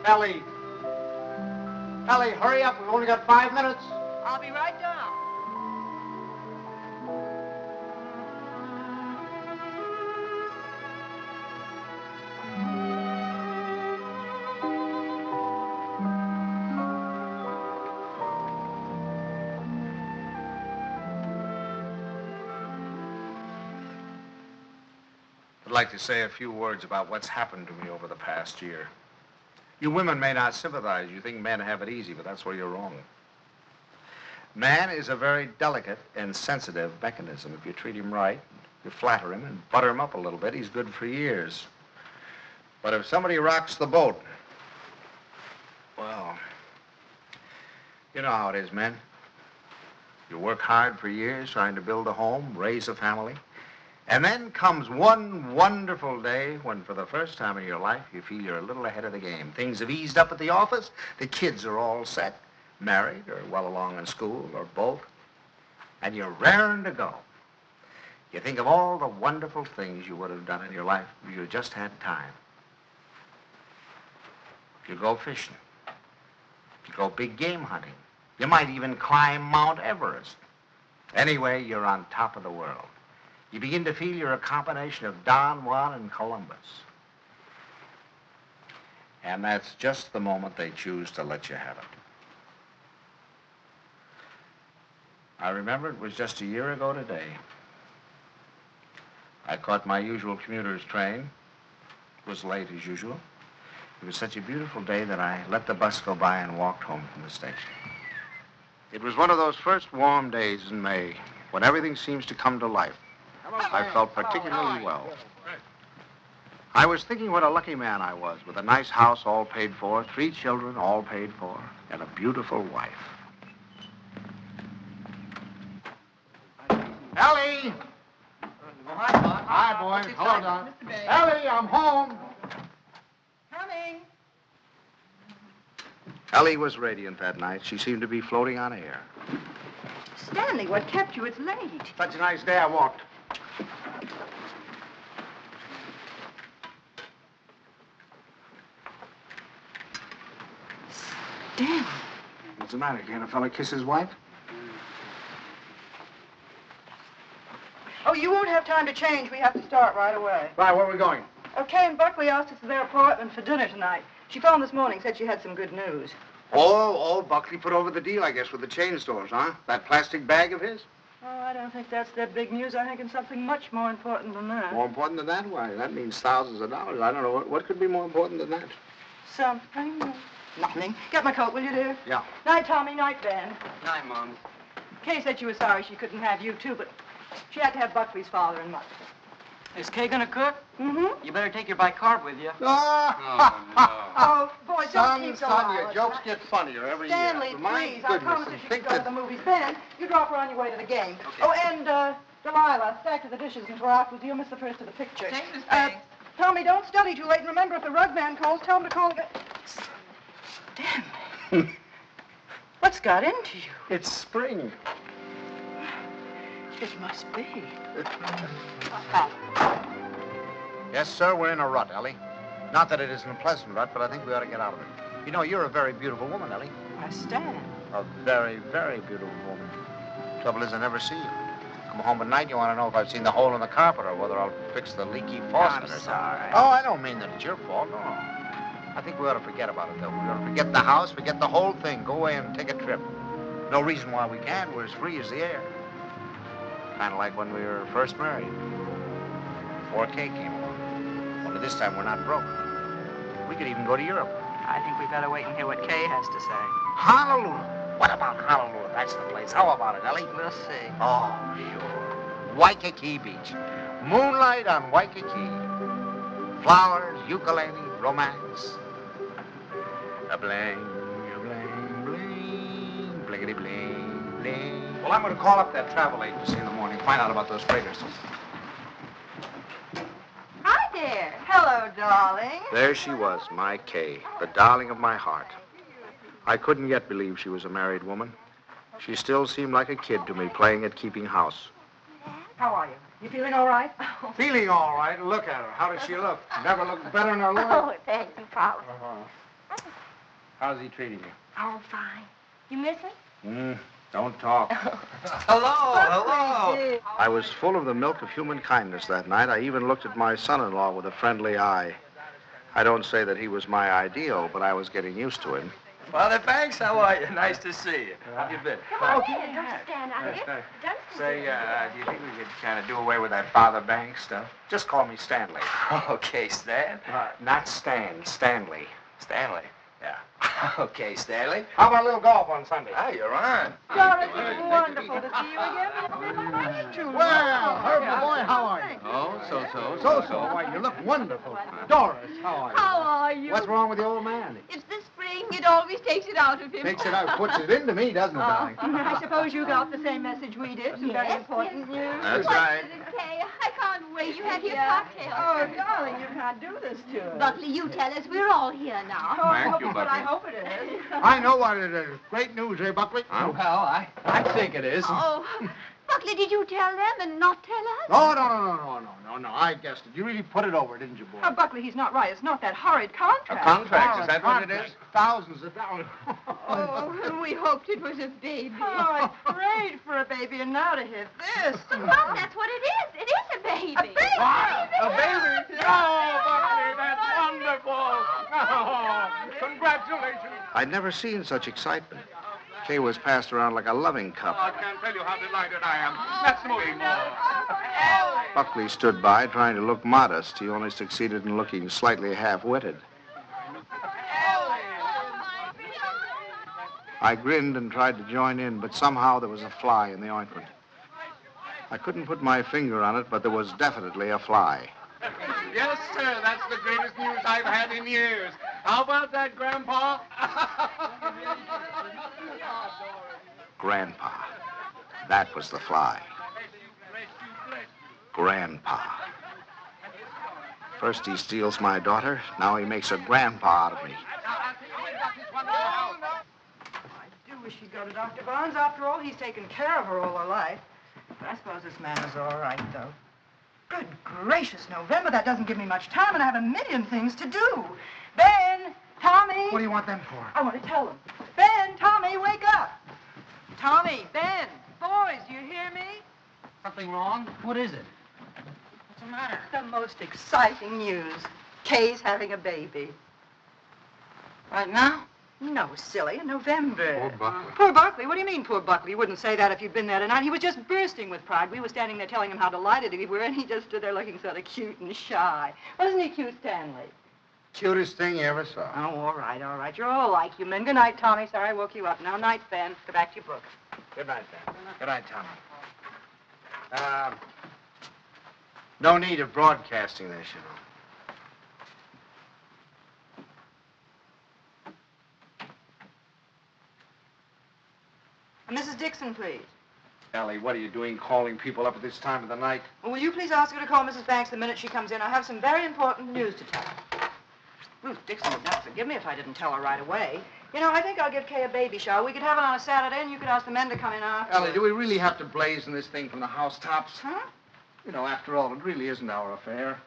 Ellie! Ellie, hurry up. We've only got 5 minutes. I'll be right down. I'd like to say a few words about what's happened to me over the past year. You women may not sympathize. You think men have it easy, but that's where you're wrong. Man is a very delicate and sensitive mechanism. If you treat him right, you flatter him and butter him up a little bit, he's good for years. But if somebody rocks the boat, well, you know how it is, men. You work hard for years trying to build a home, raise a family. And then comes one wonderful day when, for the first time in your life, you feel you're a little ahead of the game. Things have eased up at the office. The kids are all set, married or well along in school or both. And you're raring to go. You think of all the wonderful things you would have done in your life if you just had time. You go fishing. You go big game hunting. You might even climb Mount Everest. Anyway, you're on top of the world. You begin to feel you're a combination of Don Juan and Columbus. And that's just the moment they choose to let you have it. I remember it was just a year ago today. I caught my usual commuter's train. It was late as usual. It was such a beautiful day that I let the bus go by and walked home from the station. It was one of those first warm days in May when everything seems to come to life. I felt particularly well. I was thinking what a lucky man I was, with a nice house all paid for, 3 children all paid for, and a beautiful wife. Ellie! Hi, Bob. Hi, boys. Hello, Don. Ellie, I'm home. Coming. Ellie was radiant that night. She seemed to be floating on air. Stanley, what kept you? It's late. Such a nice day I walked. Stanley. What's the matter? Can't a fella kiss his wife? Oh, you won't have time to change. We have to start right away. Right, where are we going? Kay and Buckley asked us to their apartment for dinner tonight. She phoned this morning, said she had some good news. Oh, Buckley put over the deal, I guess, with the chain stores, huh? That plastic bag of his? Oh, I don't think that's their big news. I think it's something much more important than that. More important than that? Why, that means thousands of dollars. I don't know. What could be more important than that? Something? Nothing. Get my coat, will you, dear? Yeah. Night, Tommy. Night, Ben. Night, Mom. Kay said she was sorry she couldn't have you, too, but she had to have Buckley's father and mother. Is Kay gonna cook? Mm-hmm. You better take your bicarb with you. Oh, boy, don't keep going. Son, your jokes get funnier every Stanley, year. My please, I goodness, promise and you she think can go to the movies. Ben, you drop her on your way to the game. Okay. Oh, and, Delilah, stack to the dishes and we're out with you. You'll miss the first of the picture. Thanks, Miss Banks. Tommy, don't study too late. And remember, if the rug man calls, tell him to call again. Stanley. What's got into you? It's spring. It must be. Yes, sir, we're in a rut, Ellie. Not that it isn't a pleasant rut, but I think we ought to get out of it. You know, you're a very beautiful woman, Ellie. I stand. A very, very beautiful woman. Trouble is, I never see you. Come home at night, you want to know if I've seen the hole in the carpet or whether I'll fix the leaky faucet or something. Sorry. Oh, I don't mean that it's your fault, no. I think we ought to forget about it, though. We ought to forget the house, forget the whole thing. Go away and take a trip. No reason why we can't. We're as free as the air. Kind of like when we were first married. Before Kay came along. Only this time we're not broke. We could even go to Europe. I think we better wait and hear what Kay has to say. Honolulu. What about Honolulu? That's the place. How about it, Ellie? We'll see. Oh, sure. Waikiki Beach. Moonlight on Waikiki. Flowers, ukulele, romance. A bling, bling, blingity bling, bling. Well, I'm going to call up that travel agency in the morning, find out about those freighters. Hi there. Hello, darling. There she was, my Kay, the darling of my heart. I couldn't yet believe she was a married woman. She still seemed like a kid to me, playing at keeping house. How are you? You feeling all right? Feeling all right. Look at her. How does she look? Never looked better in her life. Oh, thank you, Pop. How's he treating you? Oh, fine. You miss him? Don't talk. Hello. I was full of the milk of human kindness that night. I even looked at my son-in-law with a friendly eye. I don't say that he was my ideal, but I was getting used to him. Father Banks, how are you? Nice to see you. How have you been? Come on in. Don't you stand out here. Say, do you think we could kind of do away with that Father Banks stuff? Just call me Stanley. Okay, Stan. Not Stan, Stanley. Stanley. Yeah. Okay, Stanley. How about a little golf on Sunday? Ah, you're on. Doris, it's wonderful to see you again. Well, Herbert, boy, how are you? Oh, so. Why, you look wonderful. Doris, how are you? How are you? What's wrong with the old man? It's the spring. It always takes it out of him. Takes it out, puts it into me, doesn't it, darling? I suppose you got the same message we did. Some very important news. That's What right. is it, Kay? I can't wait. You have your Yeah. cocktail. Oh, darling, you can't do this to us. Buckley, you tell us. We're all here now. Oh, Thank you, but I Buckley. hope it is. I know what it is. Great news, eh, Buckley? Well, I think it is. Oh, Buckley, did you tell them and not tell us? Oh, no. I guessed it. You really put it over, didn't you, boy? Oh, Buckley, he's not right. It's not that horrid contract. Contract, is that what it is? Thousands of dollars. Oh, we hoped it was a baby. Oh, I prayed for a baby, and now to hit this. Well, that's what it is. It is a baby. A baby? A baby? Oh, Buckley, that's wonderful. Oh, congratulations. I'd never seen such excitement. Kay was passed around like a loving cup. I can't tell you how delighted I am. Let's move more. Buckley stood by, trying to look modest. He only succeeded in looking slightly half-witted. I grinned and tried to join in, but somehow there was a fly in the ointment. I couldn't put my finger on it, but there was definitely a fly. Yes, sir. That's the greatest news I've had in years. How about that, Grandpa? Grandpa. That was the fly. Grandpa. First he steals my daughter, now he makes a grandpa out of me. I do wish he'd go to Dr. Barnes. After all, he's taken care of her all her life. But I suppose this man is all right, though. Good gracious, November. That doesn't give me much time, and I have a million things to do. Ben, Tommy. What do you want them for? I want to tell them. Ben, Tommy, wake up. Tommy, Ben, boys, do you hear me? Something wrong? What is it? What's the matter? The most exciting news. Kay's having a baby. Right now? No, silly, in November. Poor Buckley. Poor Buckley? What do you mean, poor Buckley? You wouldn't say that if you'd been there tonight. He was just bursting with pride. We were standing there telling him how delighted we were, and he just stood there looking sort of cute and shy. Wasn't he cute, Stanley? Cutest thing you ever saw. Oh, all right. You're all like you men. Good night, Tommy. Sorry I woke you up. Now, night, Ben. Go back to your book. Good night, Ben. Good night, Tommy. No need of broadcasting this, you know. Mrs. Dixon, please. Ellie, what are you doing calling people up at this time of the night? Well, will you please ask her to call Mrs. Banks the minute she comes in? I have some very important news to tell her. Ruth Dixon would never forgive me if I didn't tell her right away. You know, I think I'll give Kay a baby shower. We could have it on a Saturday, and you could ask the men to come in after. Ellie, do we really have to blazon this thing from the housetops? Huh? You know, after all, it really isn't our affair.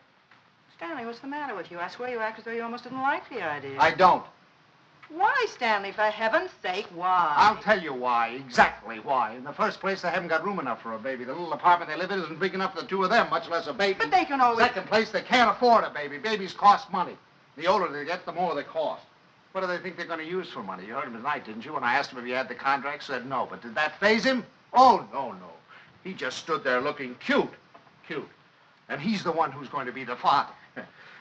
Stanley, what's the matter with you? I swear you act as though you almost didn't like the idea. I don't. Why, Stanley, for heaven's sake, why? I'll tell you why, exactly why. In the first place, they haven't got room enough for a baby. The little apartment they live in isn't big enough for the two of them, much less a baby. But they can always... Second place, they can't afford a baby. Babies cost money. The older they get, the more they cost. What do they think they're going to use for money? You heard him tonight, didn't you? When I asked him if he had the contract, said no. But did that faze him? Oh, no. He just stood there looking cute. And he's the one who's going to be the father.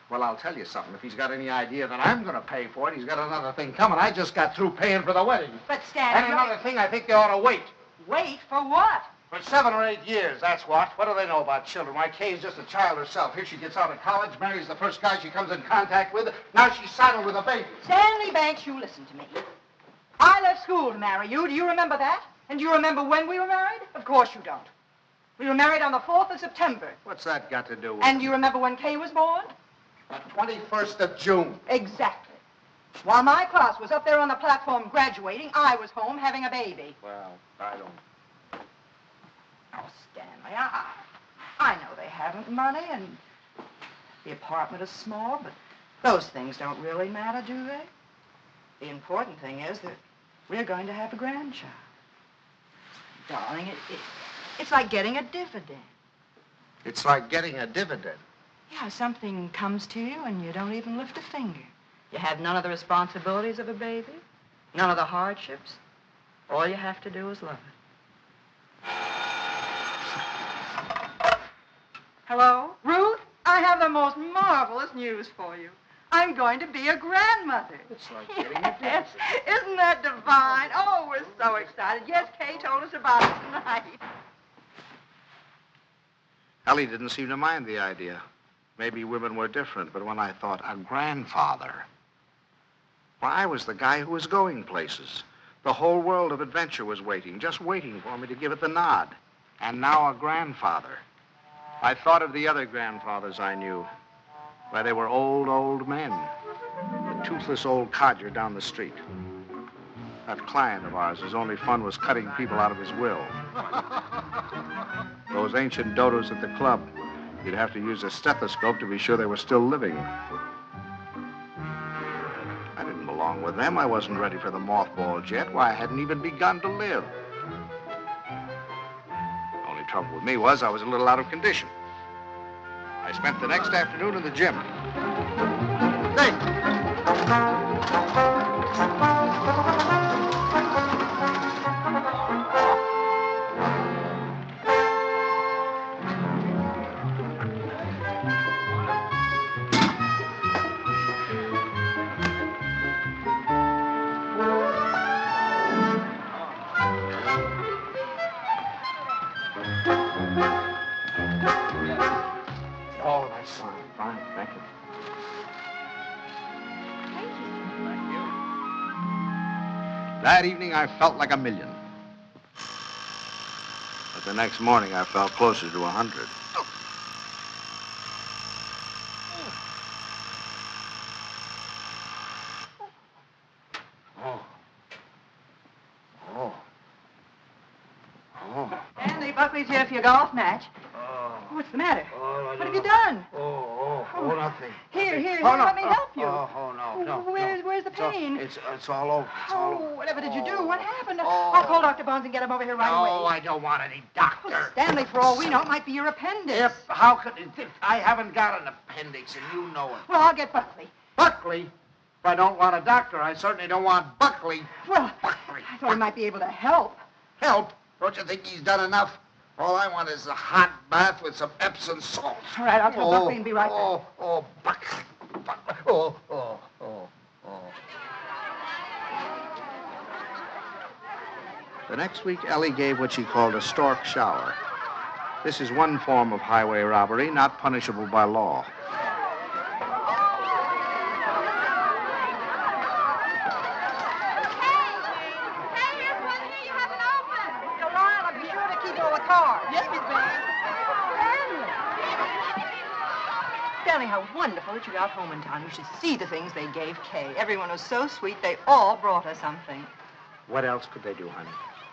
Well, I'll tell you something. If he's got any idea that I'm going to pay for it, he's got another thing coming. I just got through paying for the wedding. But, Stanley... And another thing, I think they ought to wait. Wait for what? For 7 or 8 years, that's what. What do they know about children? Why, Kay's just a child herself. Here she gets out of college, marries the first guy she comes in contact with. Now she's saddled with a baby. Stanley Banks, you listen to me. I left school to marry you. Do you remember that? And do you remember when we were married? Of course you don't. We were married on the 4th of September. What's that got to do with And do you remember when Kay was born? The 21st of June. Exactly. While my class was up there on the platform graduating, I was home having a baby. Well, I don't... Oh, Stanley, I know they haven't money, and the apartment is small, but those things don't really matter, do they? The important thing is that we're going to have a grandchild. Darling, it's like getting a dividend. It's like getting a dividend. Yeah, something comes to you and you don't even lift a finger. You have none of the responsibilities of a baby, none of the hardships. All you have to do is love it. Hello? Ruth, I have the most marvelous news for you. I'm going to be a grandmother. It's like getting a dividend. Isn't that divine? Oh, we're so excited. Yes, Kay told us about it tonight. Ellie didn't seem to mind the idea. Maybe women were different, but when I thought a grandfather, well, I was the guy who was going places. The whole world of adventure was waiting, just waiting for me to give it the nod. And now a grandfather. I thought of the other grandfathers I knew. Why, they were old men. The toothless old codger down the street. That client of ours, whose only fun was cutting people out of his will. Those ancient dodos at the club. You'd have to use a stethoscope to be sure they were still living. I didn't belong with them. I wasn't ready for the mothballs yet. Why, I hadn't even begun to live. The only trouble with me was I was a little out of condition. I spent the next afternoon in the gym. Oh, that's fine. Fine, thank you. Thank you. That evening, I felt like $1 million. But the next morning, I felt closer to 100. Stanley, Buckley's here for your golf match. What's the matter? What have you done? Nothing. Here, Oh, no. let me help you. No. Where's the pain? It's all over. It's all over. Whatever did you do? What happened? Oh. I'll call Dr. Barnes and get him over here right away. No, I don't want any doctor. Stanley, for all we know, it might be your appendix. How could it? I haven't got an appendix, and you know it. Well, I'll get Buckley. Buckley? If I don't want a doctor, I certainly don't want Buckley. Well, Buckley. I thought he might be able to help. Help? Don't you think he's done enough? All I want is a hot bath with some Epsom salt. All right, I'll tell Buckley and be right back. Buckley. The next week, Ellie gave what she called a stork shower. This is one form of highway robbery not punishable by law. Stanley, how wonderful that you got home in time. You should see the things they gave Kay. Everyone was so sweet, they all brought her something. What else could they do, honey?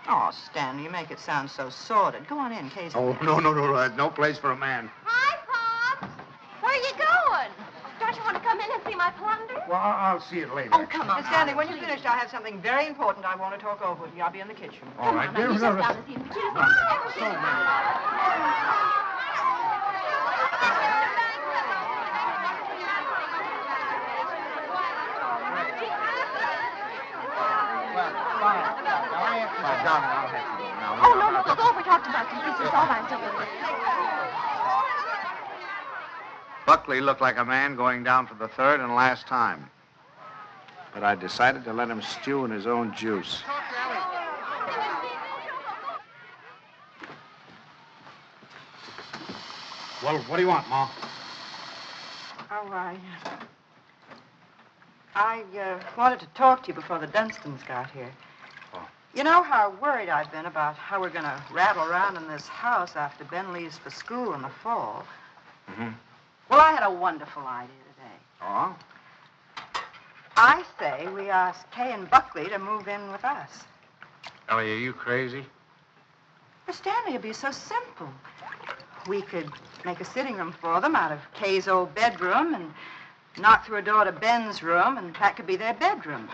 Oh, Stanley, you make it sound so sordid. Go on in, Kay's... No. There's no place for a man. Hi, Pops. Where are you going? Don't you want to come in and see my plunder? Well, I'll see it later. Oh, come on. Miss Stanley, when you're finished, I have something very important I want to talk over with you. I'll be in the kitchen. All right. Come on, you just down to see him. So many. Darling, I'll have to go now. Oh, no, go over, talk to Bucky. It's all right, don't worry. Buckley looked like a man going down for the third and last time. But I decided to let him stew in his own juice. Well, what do you want, Ma? Oh, I wanted to talk to you before the Dunstons got here. Oh. You know how worried I've been about how we're going to rattle around in this house after Ben leaves for school in the fall. Mm-hmm. Well, I had a wonderful idea today. Oh? I say we ask Kay and Buckley to move in with us. Ellie, are you crazy? Well, Stanley, it'd be so simple. We could make a sitting room for them out of Kay's old bedroom and knock through a door to Ben's room, and that could be their bedroom.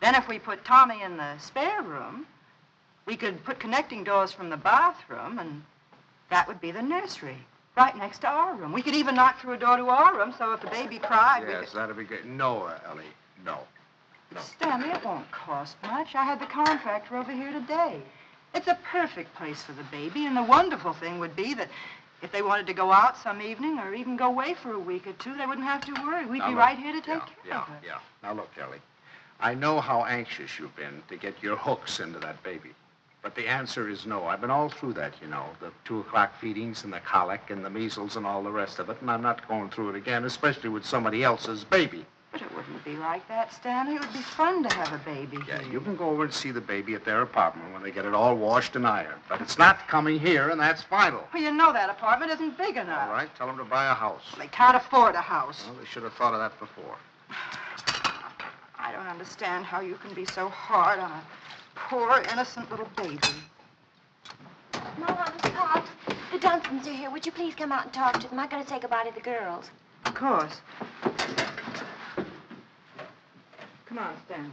Then if we put Tommy in the spare room, we could put connecting doors from the bathroom, and that would be the nursery, right next to our room. We could even knock through a door to our room, so if the baby cried, we Yes, could... that'd be good. No, Ellie, no. Stanley, it won't cost much. I had the contractor over here today. It's a perfect place for the baby, and the wonderful thing would be that if they wanted to go out some evening or even go away for a week or two, they wouldn't have to worry. We'd be right here to take care of her. Yeah. Now, look, Ellie, I know how anxious you've been to get your hooks into that baby. But the answer is no. I've been all through that, you know, the 2 o'clock feedings and the colic and the measles and all the rest of it, and I'm not going through it again, especially with somebody else's baby. But it wouldn't be like that, Stanley. It would be fun to have a baby Yeah, here. you can go over and see the baby at their apartment when they get it all washed and ironed. But it's not coming here, and that's final. Well, you know that apartment isn't big enough. All right, tell them to buy a house. They can't afford a house. Well, they should have thought of that before. I don't understand how you can be so hard on a poor, innocent little baby. Mama, Miss Potts, the Dunstons are here. Would you please come out and talk to them? I'm going to say goodbye to the girls. Of course. Come on, Stanley.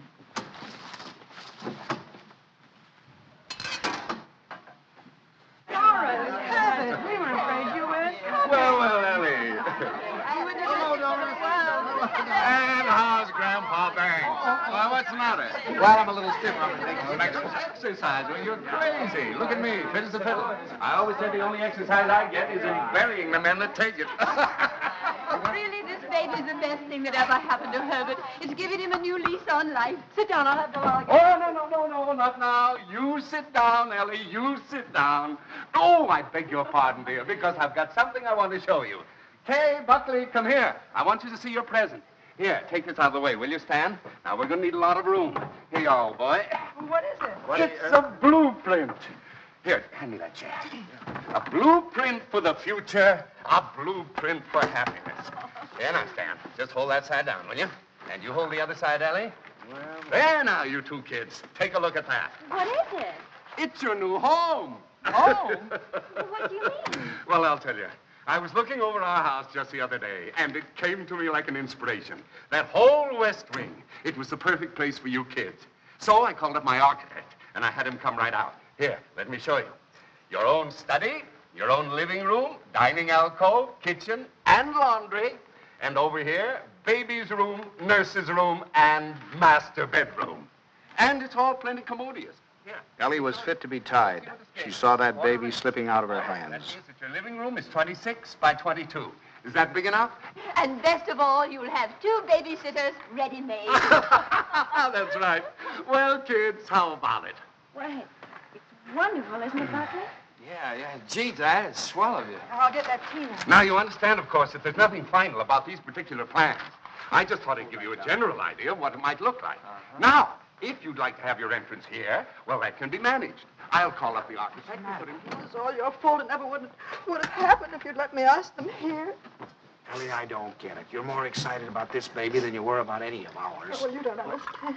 Doris, heavens, we were afraid you weren't coming. Well, Ellie. And how's Grandpa Banks? Well, what's the matter? Well, I'm a little stiff. I'm taking some Exercise. Well, you're crazy. Look at me, fit as a fiddle. I always said the only exercise I get is in burying the men that take it. Really, this baby's the best thing that ever happened to Herbert. It's giving him a new lease on life. Sit down, I'll have the log. Oh, no, not now. You sit down, Ellie. You sit down. Oh, I beg your pardon, dear, because I've got something I want to show you. Kay, Buckley, come here. I want you to see your present. Here, take this out of the way, will you, Stan? Now, we're going to need a lot of room. Here you are, old boy. What is it? It's a blueprint. Here, hand me that chair. A blueprint for the future, a blueprint for happiness. Here now, Stan. Just hold that side down, will you? And you hold the other side, Ellie. Well, there now, you 2 kids. Take a look at that. What is it? It's your new home. Home? What do you mean? Well, I'll tell you. I was looking over our house just the other day, and it came to me like an inspiration. That whole West Wing, it was the perfect place for you kids. So I called up my architect, and I had him come right out. Here, let me show you. Your own study, your own living room, dining alcove, kitchen, and laundry. And over here, baby's room, nurse's room, and master bedroom. And it's all plenty commodious. Here. Ellie was fit to be tied. She saw that baby slipping out of her That hands. means that your living room is 26 by 22. Is that big enough? And best of all, you'll have 2 babysitters ready-made. That's right. Well, kids, how about it? Well, it's wonderful, isn't it, Buckley? Yeah. Gee, Dad, it's swell of you. I'll get that tea now. Now, you understand, of course, that there's nothing final about these particular plans. I just thought I'd give you a general idea of what it might look like. Now, if you'd like to have your entrance here, well, that can be managed. I'll call up the architect and put him... It was all your fault. It never would have happened if you'd let me ask them here. Ellie, I don't get it. You're more excited about this baby than you were about any of ours. Oh, well, you don't understand.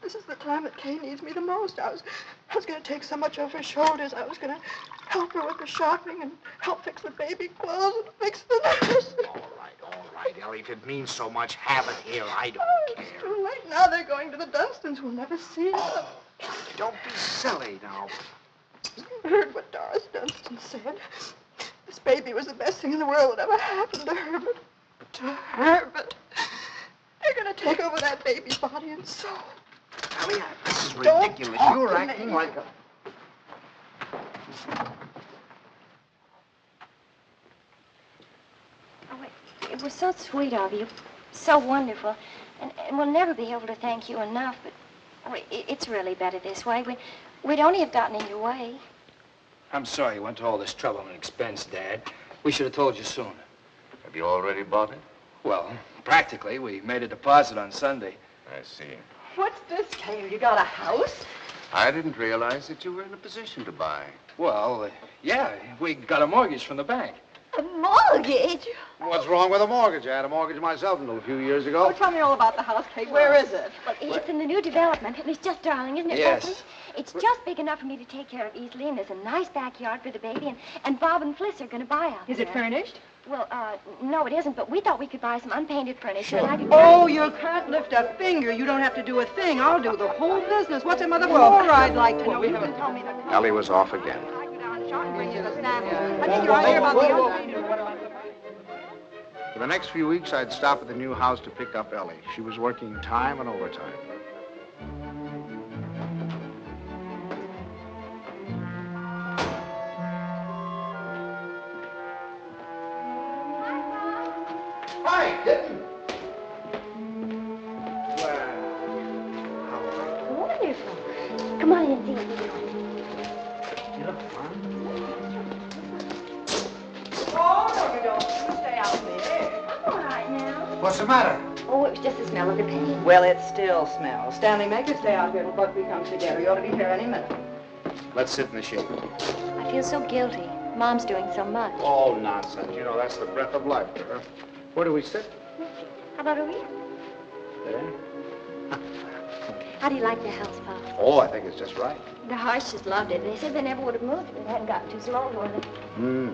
This is the time that Kay needs me the most. I was going to take so much off her shoulders. I was going to help her with the shopping and help fix the baby clothes and fix the nurse. All right, Ellie. If it means so much, have it here. I don't care. It's too late now. They're going to the Dunstons. We'll never see them. Don't be silly now. You heard what Doris Dunstan said. This baby was the best thing in the world that ever happened to Herbert. To Herbert. They're going to take over that baby's body and soul. Ellie, this is Don't ridiculous. talk You're to acting me. like a... Oh, it was so sweet of you, so wonderful, and we'll never be able to thank you enough, but it's really better this way. We'd only have gotten in your way. I'm sorry you went to all this trouble and expense, Dad. We should have told you sooner. Have you already bought it? Well, practically. We made a deposit on Sunday. I see. What's this, Kay? You got a house? I didn't realize that you were in a position to buy. Well, yeah, we got a mortgage from the bank. A mortgage? What's wrong with a mortgage? I had a mortgage myself until a few years ago. Oh, tell me all about the house, Kay. Where is it? Well, it's in the new development, and it's just darling, isn't it, Yes. Beverly? It's just big enough for me to take care of easily, and there's a nice backyard for the baby, and Bob and Fliss are going to buy out Is it there. furnished? Well, no, it isn't, but we thought we could buy some unpainted furniture, and I could... Oh, you can't lift a finger. You don't have to do a thing. I'll do the whole business. What's another more I'd like to know? You can tell me the... Ellie was off again. I go down and shop and bring you the Stanley. I think you're idea about the other... For the next few weeks, I'd stop at the new house to pick up Ellie. She was working time and overtime. Hi, kitten. Wonderful. Come on in and see what we're doing. You look fine. Oh, no, you don't. You stay out there. I'm all right now. What's the matter? Oh, it was just the smell of the paint. Well, it still smells. Stanley, make her stay out here till Buck comes together. You ought to be here any minute. Let's sit in the shade. I feel so guilty. Mom's doing so much. Oh, nonsense. You know, that's the breath of life to her. Where do we sit? How about over here? There. How do you like the house, Pop? Oh, I think it's just right. The Harsh just loved it. They said they never would have moved if it hadn't gotten too small for them. Hmm.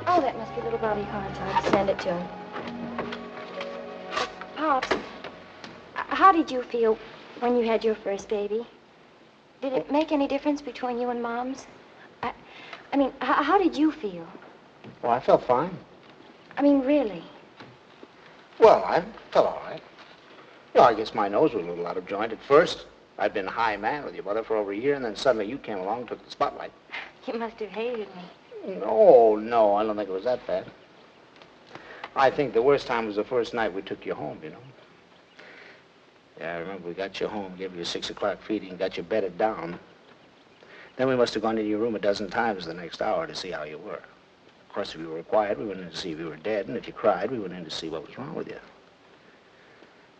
Oh, that must be little Bobby Hart's. I'll send it to him. Pops, how did you feel when you had your first baby? Did it make any difference between you and Mom's? I mean, how did you feel? Well, I felt fine. I mean, really? Well, I felt all right. You know, I guess my nose was a little out of joint at first. I'd been high man with your mother for over a year, and then suddenly you came along and took the spotlight. You must have hated me. No, I don't think it was that bad. I think the worst time was the first night we took you home, you know. Yeah, I remember we got you home, gave you a 6 o'clock feeding, got you bedded down. Then we must have gone into your room a dozen times the next hour to see how you were. Of course, if you were quiet, we went in to see if you were dead, and if you cried, we went in to see what was wrong with you.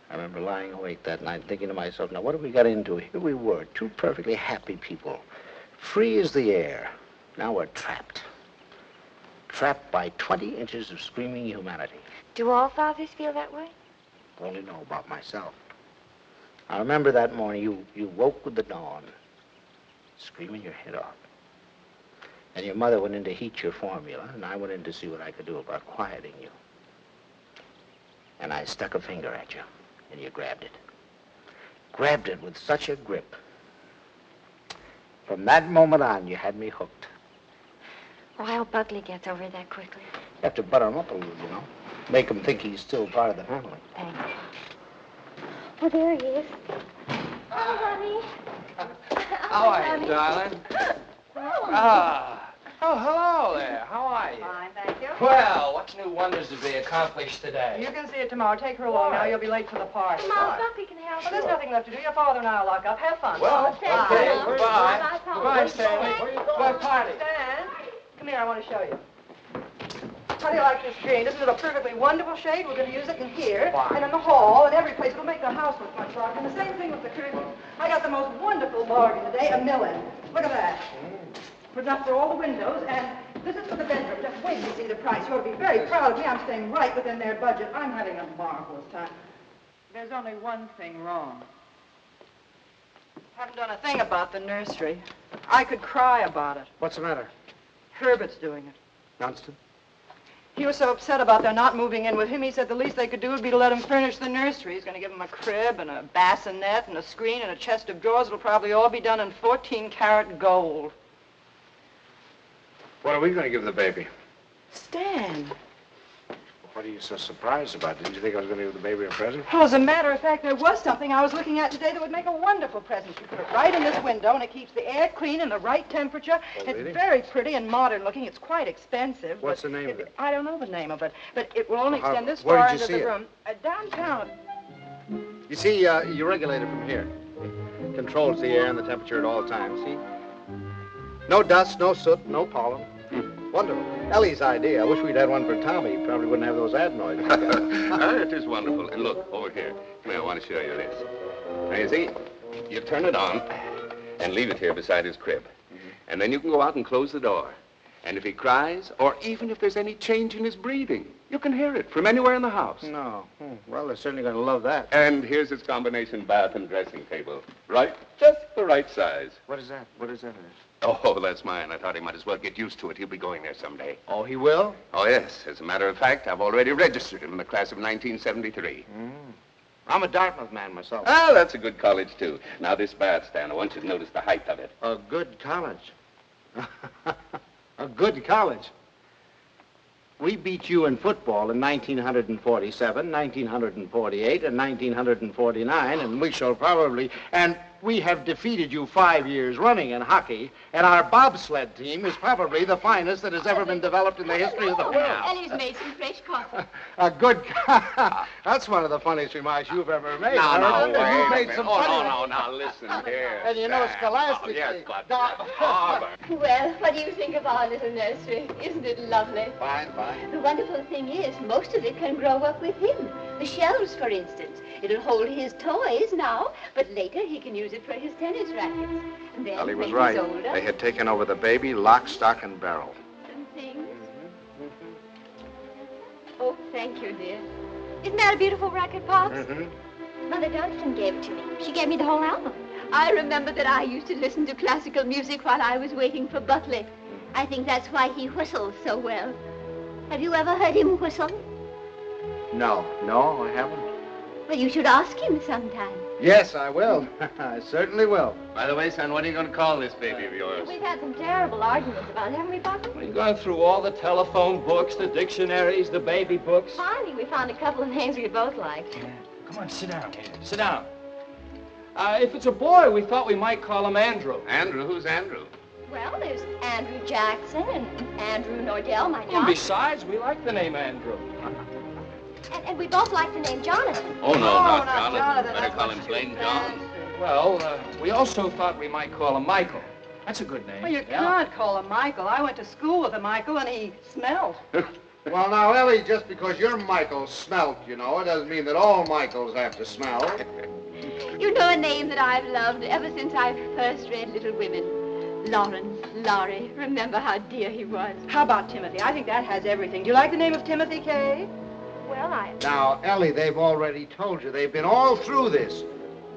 I remember lying awake that night thinking to myself, now what have we got into? Here we were, two perfectly happy people, free as the air. Now we're trapped. Trapped by 20 inches of screaming humanity. Do all fathers feel that way? I only know about myself. I remember that morning you woke with the dawn, screaming your head off. And your mother went in to heat your formula, and I went in to see what I could do about quieting you. And I stuck a finger at you, and you grabbed it. Grabbed it with such a grip. From that moment on, you had me hooked. Oh, I hope Buckley gets over it that quickly. You have to butter him up a little, you know. Make him think he's still part of the family. Thanks. Oh, there he is. Oh, honey. How are you, darling? Oh, hello there. How are you? Fine, thank you. Well, what new wonders to be accomplished today? You can see it tomorrow. Take her along now. You'll be late for the party. Mom, Buckley can help Well, there's nothing left to do. Your father and I will lock up. Have fun. Well, thank okay. you, Mom. Goodbye. Bye, Pop. Goodbye, Stanley. Goodbye, party. Stan, come here. I want to show you. How do you like this green? Isn't it a perfectly wonderful shade? We're going to use it in here, and in the hall, and every place. It'll make the house look much larger. And the same thing with the curtains. I got the most wonderful bargain today, $1 million. Look at that. Put enough for all the windows, and This is for the bedroom. Just wait till you see the price. You'll be very proud of me. I'm staying right within their budget. I'm having a marvelous time. There's only one thing wrong. Haven't done a thing about the nursery. I could cry about it. What's the matter? Herbert's doing it. Johnston? He was so upset about their not moving in with him, he said the least they could do would be to let him furnish the nursery. He's going to give him a crib and a bassinet and a screen and a chest of drawers. It'll probably all be done in 14-karat gold. What are we going to give the baby? Stan. What are you so surprised about? Didn't you think I was going to give the baby a present? Well, as a matter of fact, there was something I was looking at today that would make a wonderful present. You put it right in this window, and it keeps the air clean and the right temperature. Oh, it's really? very pretty and modern looking. It's quite expensive. What's the name of it? I don't know the name of it, but it will only Well, extend this where far did you into the see it? room. Downtown. You see, you regulate it from here. It controls the air and the temperature at all times, see? No dust, no soot, no pollen. Wonderful. Ellie's idea. I wish we'd had one for Tommy. He probably wouldn't have those adenoids. It is wonderful. And look, over here. Come here, I want to show you this. Now, you see, you turn it on and leave it here beside his crib. And then you can go out and close the door. And if he cries, or even if there's any change in his breathing, you can hear it from anywhere in the house. No. Well, they're certainly going to love that. And here's his combination bath and dressing table. Right? Just the right size. What is that? What is that? Oh, that's mine. I thought he might as well get used to it. He'll be going there someday. Oh, he will? Oh, yes. As a matter of fact, I've already registered him in the class of 1973. I'm a Dartmouth man myself. Oh, that's a good college, too. Now, this bath stand, I want you to notice the height of it. A good college. A good college. We beat you in football in 1947, 1948, and 1949, and we shall probably... And we have defeated you 5 years running in hockey, and our bobsled team is probably the finest that has ever been developed in the history of the world. Ellie's made some fresh coffee. A good... That's one of the funniest remarks you've ever made. No, Remember, wait you a made minute. some Oh, funny... no, now listen here. And you know, Stan. scholastically... Oh, yes, but... Dar- Well, what do you think of our little nursery? Isn't it lovely? Fine, fine. The wonderful thing is, most of it can grow up with him. The shelves, for instance. It'll hold his toys now, but later he can use it for his tennis rackets. And then, Ellie was when right. he's older, They had taken over the baby, lock, stock, and barrel. and things. Oh, thank you, dear. Isn't that a beautiful racket, Pops? Mother Dunstan gave it to me. She gave me the whole album. I remember that I used to listen to classical music while I was waiting for Buckley. I think that's why he whistles so well. Have you ever heard him whistle? No, I haven't. Well, you should ask him sometime. Yes, I will. I certainly will. By the way, son, what are you going to call this baby of yours? We've had some terrible arguments about it, haven't we, Papa? We've gone through all the telephone books, the dictionaries, the baby books. Finally, we found a couple of names we both liked. Come on, sit down. Sit down. If it's a boy, we thought we might call him Andrew. Andrew? Who's Andrew? Well, there's Andrew Jackson and Andrew Nordell, my And John. besides, we like the name Andrew. And we both like the name Jonathan. Oh, no, not not Jonathan. Jonathan. Better That's call much him too plain John. fancy. Well, we also thought we might call him Michael. That's a good name. Well, you can't call him Michael. I went to school with a Michael, and he smelled. Well, now, Ellie, just because you're Michael smelt, you know, it doesn't mean that all Michaels have to smell. You know a name that I've loved ever since I first read Little Women. Lawrence, Laurie. Remember how dear he was. How about Timothy? I think that has everything. Do you like the name of Timothy, Kay? Well, Now, Ellie, they've already told you. They've been all through this.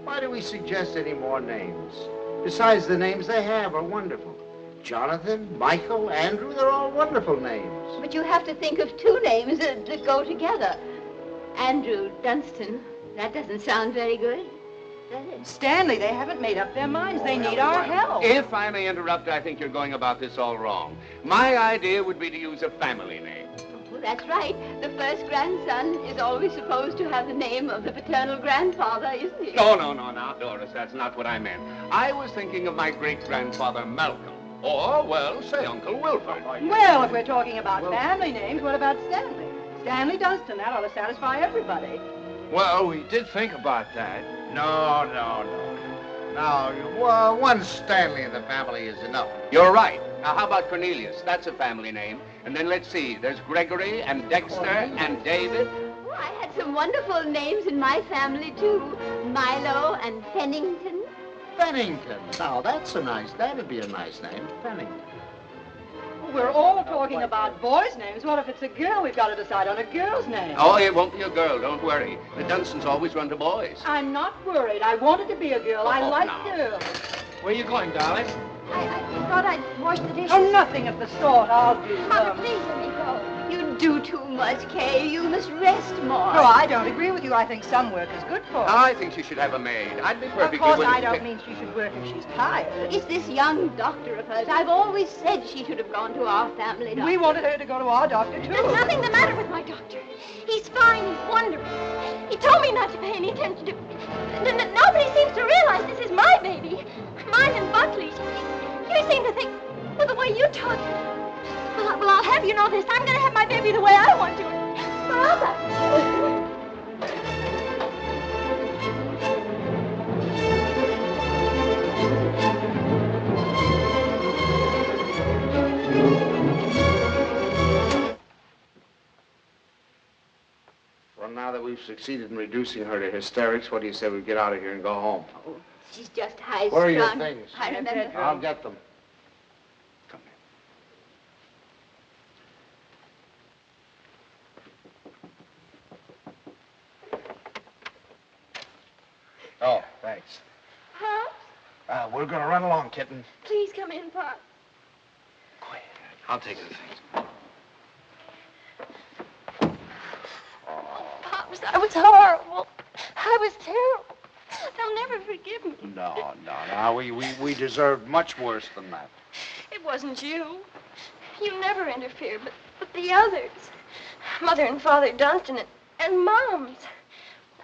Why do we suggest any more names? Besides, the names they have are wonderful. Jonathan, Michael, Andrew, they're all wonderful names. But you have to think of two names that go together. Andrew Dunstan. That doesn't sound very good, does it? Stanley, they haven't made up their minds. They need our help. If I may interrupt, I think you're going about this all wrong. My idea would be to use a family name. Oh, that's right. The first grandson is always supposed to have the name of the paternal grandfather, isn't he? No, now, Doris, that's not what I meant. I was thinking of my great-grandfather Malcolm. Or, well, say Uncle Wilford. Well, if we're talking about family names, what about Stanley? Stanley Dunstan. That ought to satisfy everybody. Well, we did think about that. No. Now, one Stanley in the family is enough. You're right. Now, how about Cornelius? That's a family name. And then let's see. There's Gregory and Dexter and David. Oh, I had some wonderful names in my family, too. Milo and Pennington. Pennington. Now, that'd be a nice name, Pennington. We're all talking about boys' names. What if it's a girl? We've got to decide on a girl's name. Oh, it won't be a girl, don't worry. The Dunstons always run to boys. I'm not worried. I wanted to be a girl. I like girls. Where are you going, darling? I thought I'd wash the dishes. Oh, nothing of the sort. I'll do Mother, them. please let me go. You do too much, Kay. You must rest more. Oh, I don't agree with you. I think some work is good for her. I think she should have a maid. I'd be perfectly Of course, willing I don't to... mean she should work if she's tired. It's this young doctor of hers. I've always said she should have gone to our family doctor. We wanted her to go to our doctor, too. There's nothing the matter with my doctor. He's fine. He's wonderful. He told me not to pay any attention to... Nobody seems to realize this is my baby. Mine and Buckley's. You seem to think, well, the way you talk... Well, I'll have you know this. I'm going to have my baby the way I want to. Mother! Well, now that we've succeeded in reducing her to hysterics, what do you say we get out of here and go home? Oh, she's just high-strung. Where are your things? I remember. I'll get them. Come here. Oh, thanks. Pops, We're going to run along, kitten. please come in, Pops. Quiet. I'll take the things. Pops, I was horrible. I was terrible. They'll never forgive me. No. We deserved much worse than that. It wasn't you. You never interfered, but the others. Mother and Father Dunstan and Moms.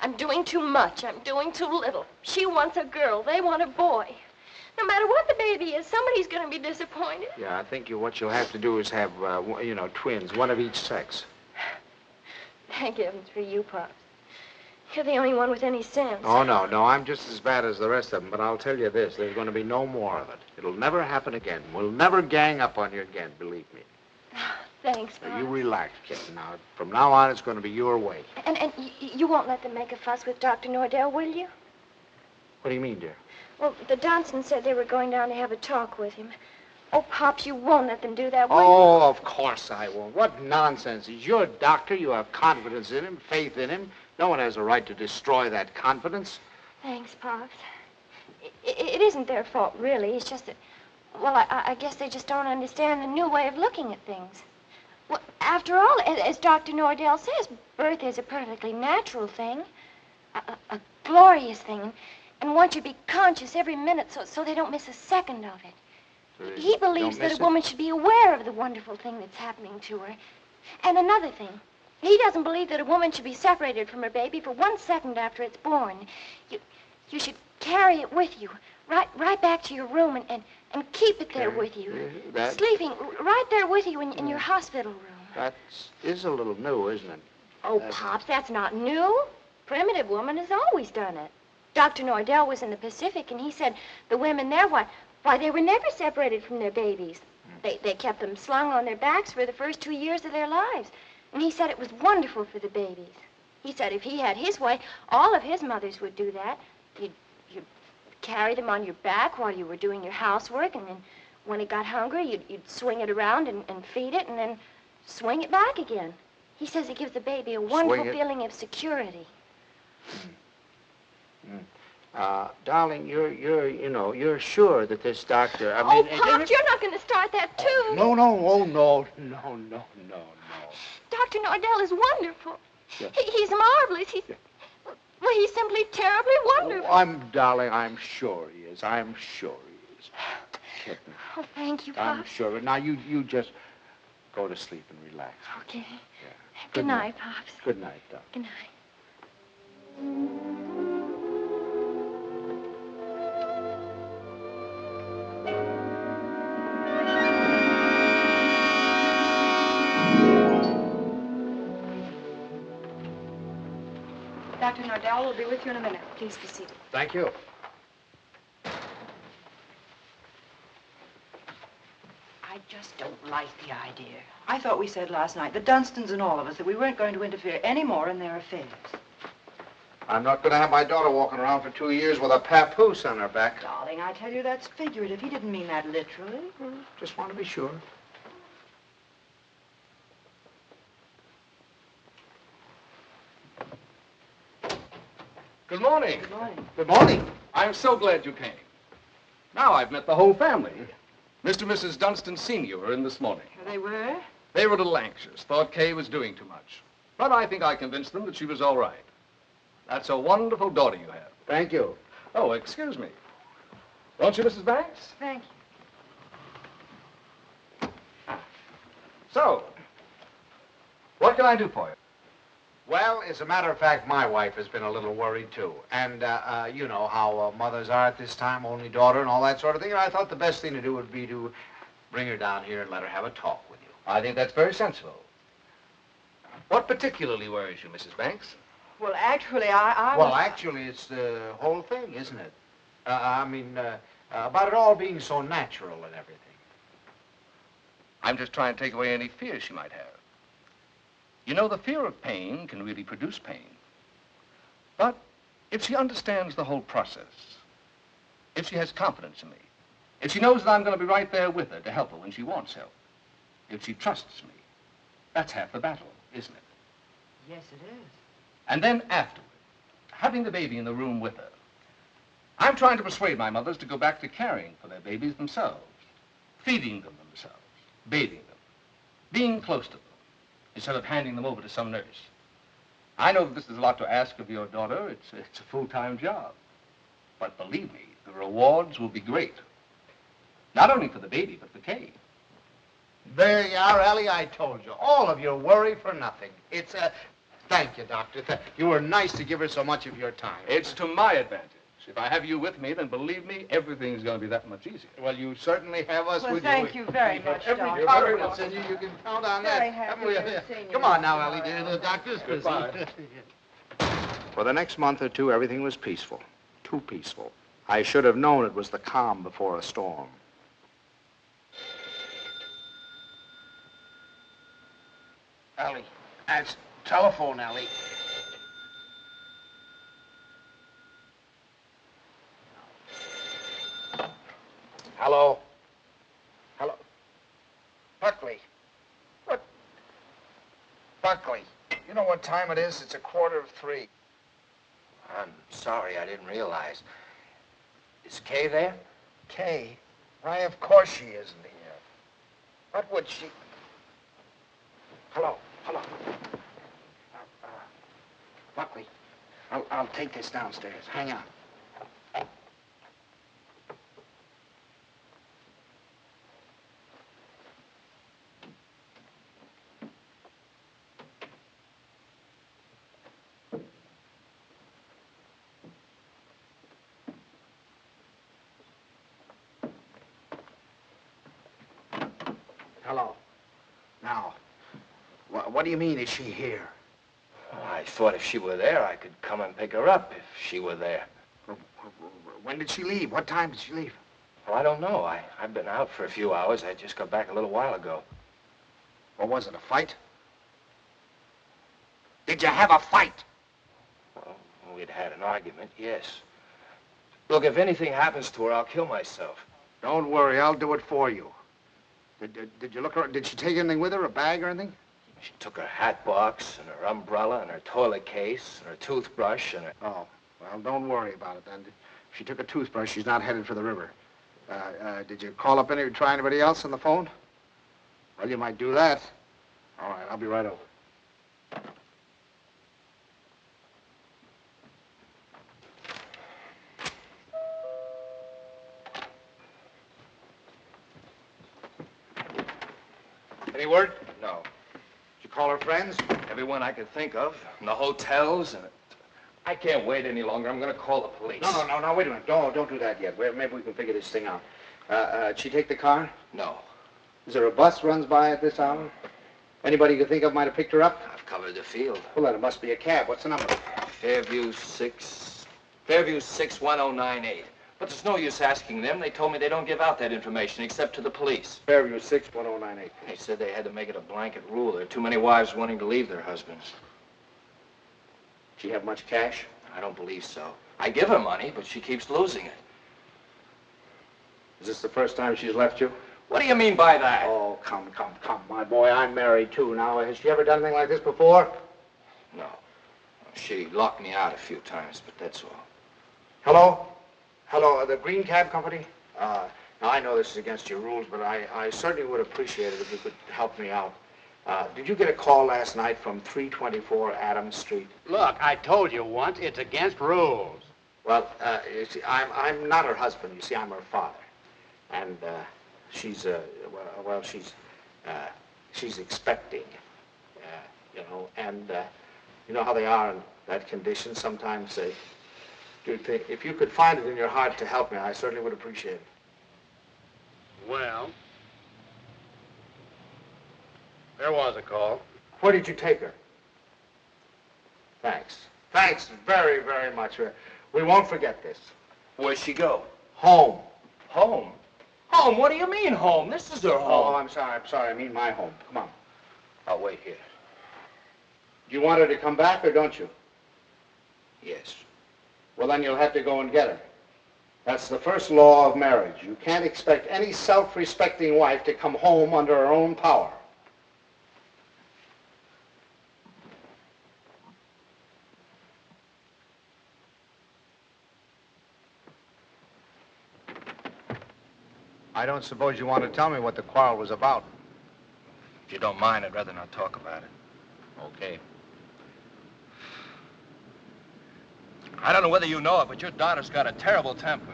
I'm doing too much. I'm doing too little. She wants a girl. They want a boy. No matter what the baby is, somebody's going to be disappointed. Yeah, I think what you'll have to do is have, twins, one of each sex. Thank heavens for you, Pops. You're the only one with any sense. Oh, no, I'm just as bad as the rest of them, but I'll tell you this, there's going to be no more of it. It'll never happen again. We'll never gang up on you again, believe me. Thanks, So Pops. you relax, kitten. Now, from now on, it's going to be your way. And you won't let them make a fuss with Dr. Nordell, will you? What do you mean, dear? Well, the Dunstans said they were going down to have a talk with him. Oh, Pops, you won't let them do that, will you? Oh, of course I won't. What nonsense. He's your doctor. You have confidence in him, faith in him. No one has a right to destroy that confidence. Thanks, Pops. It isn't their fault, really. It's just that, well, I guess they just don't understand the new way of looking at things. Well, after all, as Dr. Nordell says, birth is a perfectly natural thing, a glorious thing, and one should be conscious every minute so they don't miss a second of it. So they He believes don't that miss a woman should be aware of the wonderful thing that's happening to her. And another thing, he doesn't believe that a woman should be separated from her baby for 1 second after it's born. You should carry it with you, right back to your room and keep it there with you. Sleeping right there with you in your hospital room. That is a little new, isn't it? Oh, Pops, that's not new. Primitive woman has always done it. Dr. Nordell was in the Pacific, and he said the women there, why, they were never separated from their babies. They kept them slung on their backs for the first 2 years of their lives. And he said it was wonderful for the babies. He said if he had his way, all of his mothers would do that. You'd carry them on your back while you were doing your housework, and then when it got hungry, you'd swing it around and feed it, and then swing it back again. He says it gives the baby a wonderful feeling of security. Darling, you're sure that this doctor, I mean... Oh, Pops, you're not going to start that, too. No. Dr. Nordell is wonderful. Yeah. He's marvelous. He's simply terribly wonderful. Darling, I'm sure he is. I'm sure he is. Kitten. Oh, thank you, Pops. I'm sure. Now, you just go to sleep and relax. Okay. Yeah. Good night, Pops. Good night, darling. Good night. Dr. Nordell will be with you in a minute. Please be seated. Thank you. I just don't like the idea. I thought we said last night, the Dunstans and all of us, that we weren't going to interfere any more in their affairs. I'm not going to have my daughter walking around for 2 years with a papoose on her back. Darling, I tell you that's figurative. He didn't mean that literally. Just want to be sure. Good morning. Good morning. Good morning. I'm so glad you came. Now I've met the whole family. Mr. and Mrs. Dunstan Sr. were in this morning. They were? They were a little anxious, thought Kay was doing too much. But I think I convinced them that she was all right. That's a wonderful daughter you have. Thank you. Oh, excuse me. Don't you, Mrs. Banks? Thank you. So, what can I do for you? Well, as a matter of fact, my wife has been a little worried, too. And, you know how mothers are at this time, only daughter and all that sort of thing. And I thought the best thing to do would be to bring her down here and let her have a talk with you. I think that's very sensible. What particularly worries you, Mrs. Banks? Well, actually, I Well, was... actually, it's the whole thing, isn't it? About it all being so natural and everything. I'm just trying to take away any fear she might have. You know, the fear of pain can really produce pain. But if she understands the whole process, if she has confidence in me, if she knows that I'm going to be right there with her to help her when she wants help, if she trusts me, that's half the battle, isn't it? Yes, it is. And then afterward, having the baby in the room with her, I'm trying to persuade my mothers to go back to caring for their babies themselves, feeding them themselves, bathing them, being close to them, instead of handing them over to some nurse. I know that this is a lot to ask of your daughter. It's a full-time job. But believe me, the rewards will be great. Not only for the baby, but for Kay. There you are, Ellie. I told you. All of your worry for nothing. It's a... Thank you, Doctor. You were nice to give her so much of your time. It's to my advantage. If I have you with me, then believe me, everything's going to be that much easier. Well, you certainly have us Well, with thank you. you very much, Every Doctor. confidence in you. You can count on Very that. happy Haven't we? to have seen you. Come on now, Ellie, dear. The doctor's busy. Goodbye. For the next month or two, everything was peaceful. Too peaceful. I should have known it was the calm before a storm. Ellie, that's telephone, Ellie. Hello? Hello? Buckley. What? Buckley, you know what time it is? It's 2:45. I'm sorry, I didn't realize. Is Kay there? Kay? Why, of course she isn't here. What would she... Hello, hello. Buckley, I'll take this downstairs. Hang on. Hello. Now, what do you mean, is she here? Well, I thought if she were there, I could come and pick her up if she were there. When did she leave? What time did she leave? Well, I don't know. I've been out for a few hours. I just got back a little while ago. Or was it a fight? Did you have a fight? Well, we'd had an argument, yes. Look, if anything happens to her, I'll kill myself. Don't worry, I'll do it for you. Did you look around? Did she take anything with her, a bag or anything? She took her hat box and her umbrella and her toilet case and her toothbrush and her... Oh, well, don't worry about it then. If she took a toothbrush, she's not headed for the river. Did you call up try anybody else on the phone? Well, you might do that. All right, I'll be right over. Any word? No. Did you call her friends? Everyone I could think of. In the hotels and... I can't wait any longer. I'm going to call the police. No, wait a minute. Don't do that yet. Maybe we can figure this thing out. Did she take the car? No. Is there a bus runs by at this hour? Anybody you can think of might have picked her up? I've covered the field. Well, then it must be a cab. What's the number? Fairview 61098. But there's no use asking them. They told me they don't give out that information except to the police. Fairview 61098. They said they had to make it a blanket rule. There are too many wives wanting to leave their husbands. She have much cash? I don't believe so. I give her money, but she keeps losing it. Is this the first time she's left you? What do you mean by that? Oh, come, my boy. I'm married, too. Now, has she ever done anything like this before? No. She locked me out a few times, but that's all. Hello? Hello, the Green Cab Company? Now, I know this is against your rules, but I certainly would appreciate it if you could help me out. Did you get a call last night from 324 Adams Street? Look, I told you once, it's against rules. Well, you see, I'm not her husband. You see, I'm her father. And she's, she's expecting, you know, and you know how they are in that condition. Sometimes they do think, if you could find it in your heart to help me, I certainly would appreciate it. Well, there was a call. Where did you take her? Thanks. Thanks very, very much. We won't forget this. Where'd she go? Home. Home? Home? What do you mean home? This is her Oh, home. I'm sorry. I mean my home. Come on. I'll wait here. Do you want her to come back or don't you? Yes. Well, then you'll have to go and get her. That's the first law of marriage. You can't expect any self-respecting wife to come home under her own power. I don't suppose you want to tell me what the quarrel was about. If you don't mind, I'd rather not talk about it. Okay. I don't know whether you know it, but your daughter's got a terrible temper.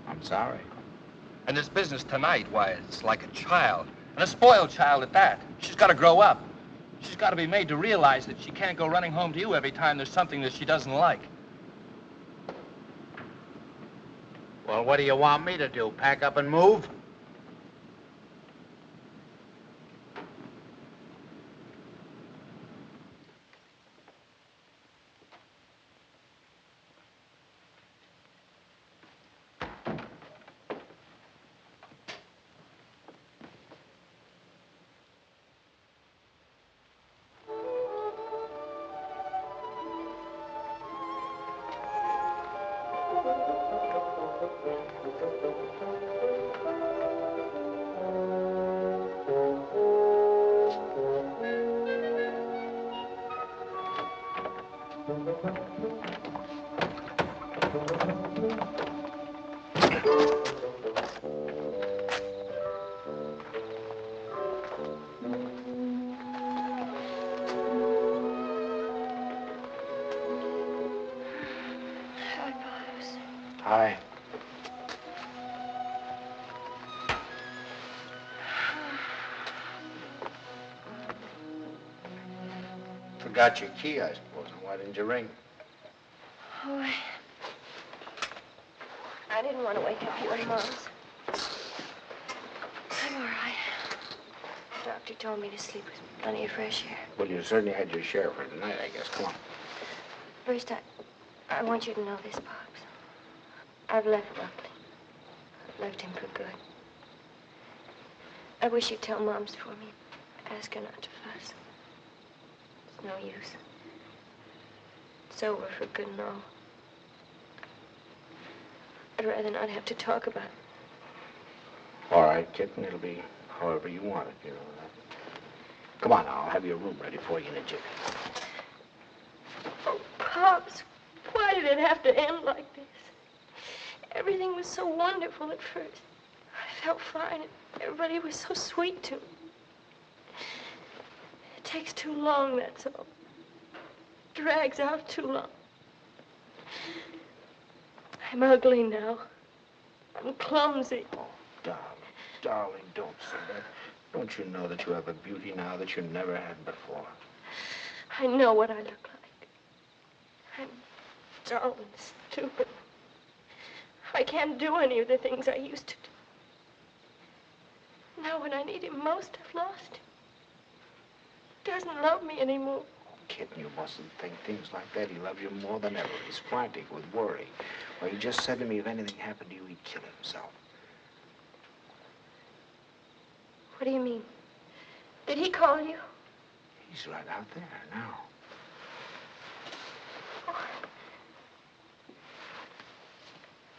I'm sorry. And this business tonight, why, it's like a child. And a spoiled child at that. She's got to grow up. She's got to be made to realize that she can't go running home to you every time there's something that she doesn't like. Well, what do you want me to do? Pack up and move? Hi. Forgot your key, I suppose. And why didn't you ring? Oh, I didn't want to wake up you and Mom's. I'm all right. The doctor told me to sleep with plenty of fresh air. Well, you certainly had your share for tonight, I guess. Come on. First, I want you to know this, Pops. I've left Buckley. I've left him for good. I wish you'd tell Mom's for me. Ask her not to fuss. It's no use. It's over for good and all. I'd rather not have to talk about it. All right, kitten. It'll be however you want it, you know. Come on now. I'll have your room ready for you in a jiffy. Oh, Pops, why did it have to end like this? Everything was so wonderful at first. I felt fine, and everybody was so sweet to me. It takes too long, that's all. It drags out too long. I'm ugly now. I'm clumsy. Oh, darling, don't say that. Don't you know that you have a beauty now that you never had before? I know what I look like. I'm dull and stupid. I can't do any of the things I used to do. Now when I need him most, I've lost him. He doesn't love me anymore. Kitten, you mustn't think things like that. He loves you more than ever. He's frantic with worry. Well, he just said to me if anything happened to you, he'd kill himself. What do you mean? Did he call you? He's right out there now.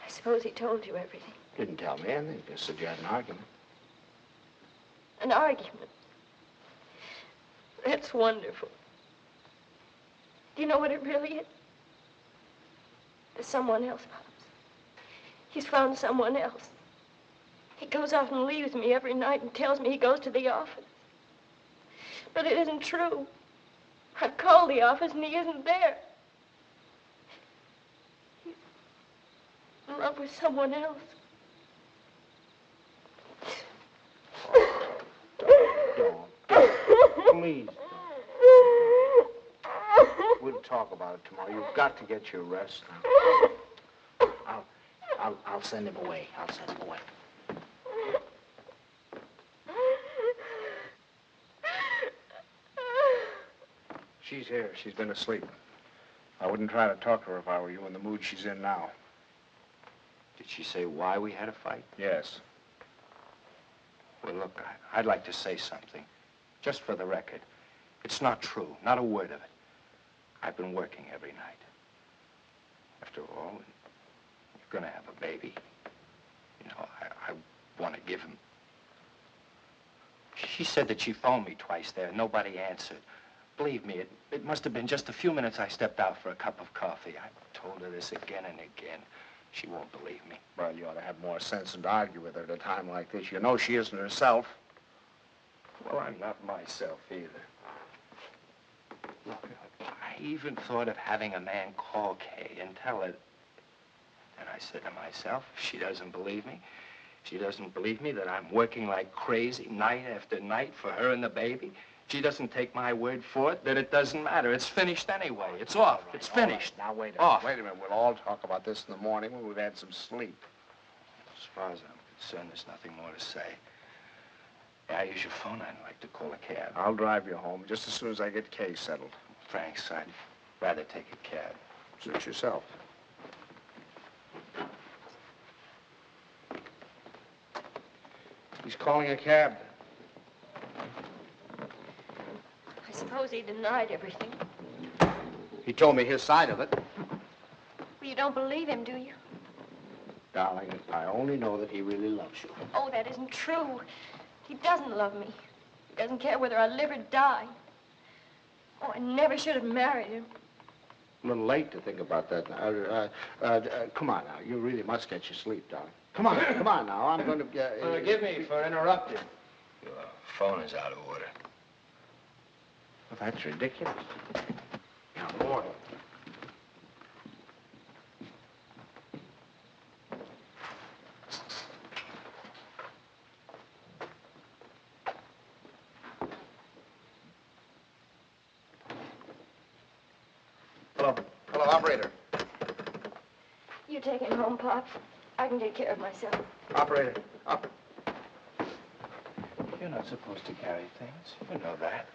I suppose he told you everything. Didn't tell me anything. Just said you had an argument. An argument? That's wonderful. Do you know what it really is? There's someone else, Pops. He's found someone else. He goes out and leaves me every night and tells me he goes to the office. But it isn't true. I've called the office and he isn't there. He's in love with someone else. Please. We'll talk about it tomorrow. You've got to get your rest now. I'll send him away. I'll send him away. She's here. She's been asleep. I wouldn't try to talk to her if I were you in the mood she's in now. Did she say why we had a fight? Yes. Well, look, I'd like to say something. Just for the record. It's not true. Not a word of it. I've been working every night. After all, you're going to have a baby. You know, I want to give him. She said that she phoned me twice there. Nobody answered. Believe me, it must have been just a few minutes I stepped out for a cup of coffee. I told her this again and again. She won't believe me. Well, you ought to have more sense than to argue with her at a time like this. You know she isn't herself. Well, I'm not myself either. Look, I even thought of having a man call Kay and tell her. And I said to myself, if she doesn't believe me, she doesn't believe me that I'm working like crazy night after night for her and the baby. She doesn't take my word for it, that it doesn't matter. It's finished anyway. It's off. Right, it's finished. Right. Now, wait a minute. Off. Wait a minute. We'll all talk about this in the morning when we've had some sleep. As far as I'm concerned, there's nothing more to say. Yeah, I use your phone. I'd like to call a cab. I'll drive you home just as soon as I get Kay settled. Thanks. I'd rather take a cab. Suit yourself. He's calling a cab. I suppose he denied everything. He told me his side of it. Well, you don't believe him, do you? Darling, I only know that he really loves you. Oh, that isn't true. He doesn't love me. He doesn't care whether I live or die. Oh, I never should have married him. A little late to think about that now. Come on now. You really must get your sleep, darling. Come on now. I'm going to... Forgive me for interrupting. Your phone is out of order. Well, that's ridiculous. Now, Lord. Hello, operator. You take him home, Pop. I can take care of myself. Operator. You're not supposed to carry things. You know that.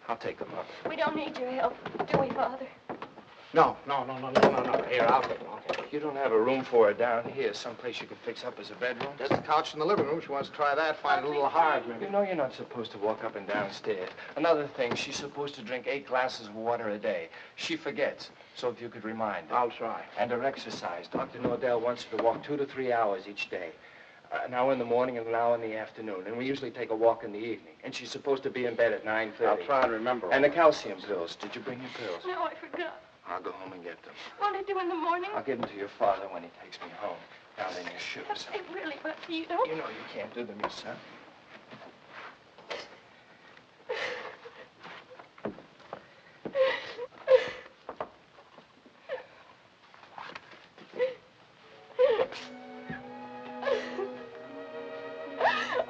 I'll take them up. We don't need your help, do we, Father? No. Here, I'll take them. You don't have a room for her down here, someplace you can fix up as a bedroom? There's a couch in the living room. She wants to try that. Find it a little hard, maybe. You know you're not supposed to walk up and downstairs. Another thing, she's supposed to drink 8 glasses of water a day. She forgets. So if you could remind her. I'll try. And her exercise. Dr. Nordell wants her to walk 2 to 3 hours each day. An hour in the morning and an hour in the afternoon. And we usually take a walk in the evening. And she's supposed to be in bed at 9:30. I'll try and remember. And the calcium pills. Did you bring your pills? No, I forgot. I'll go home and get them. Won't I do in the morning? I'll give them to your father when he takes me home. Down in your shoes. They really, but you don't. You know you can't do them yourself.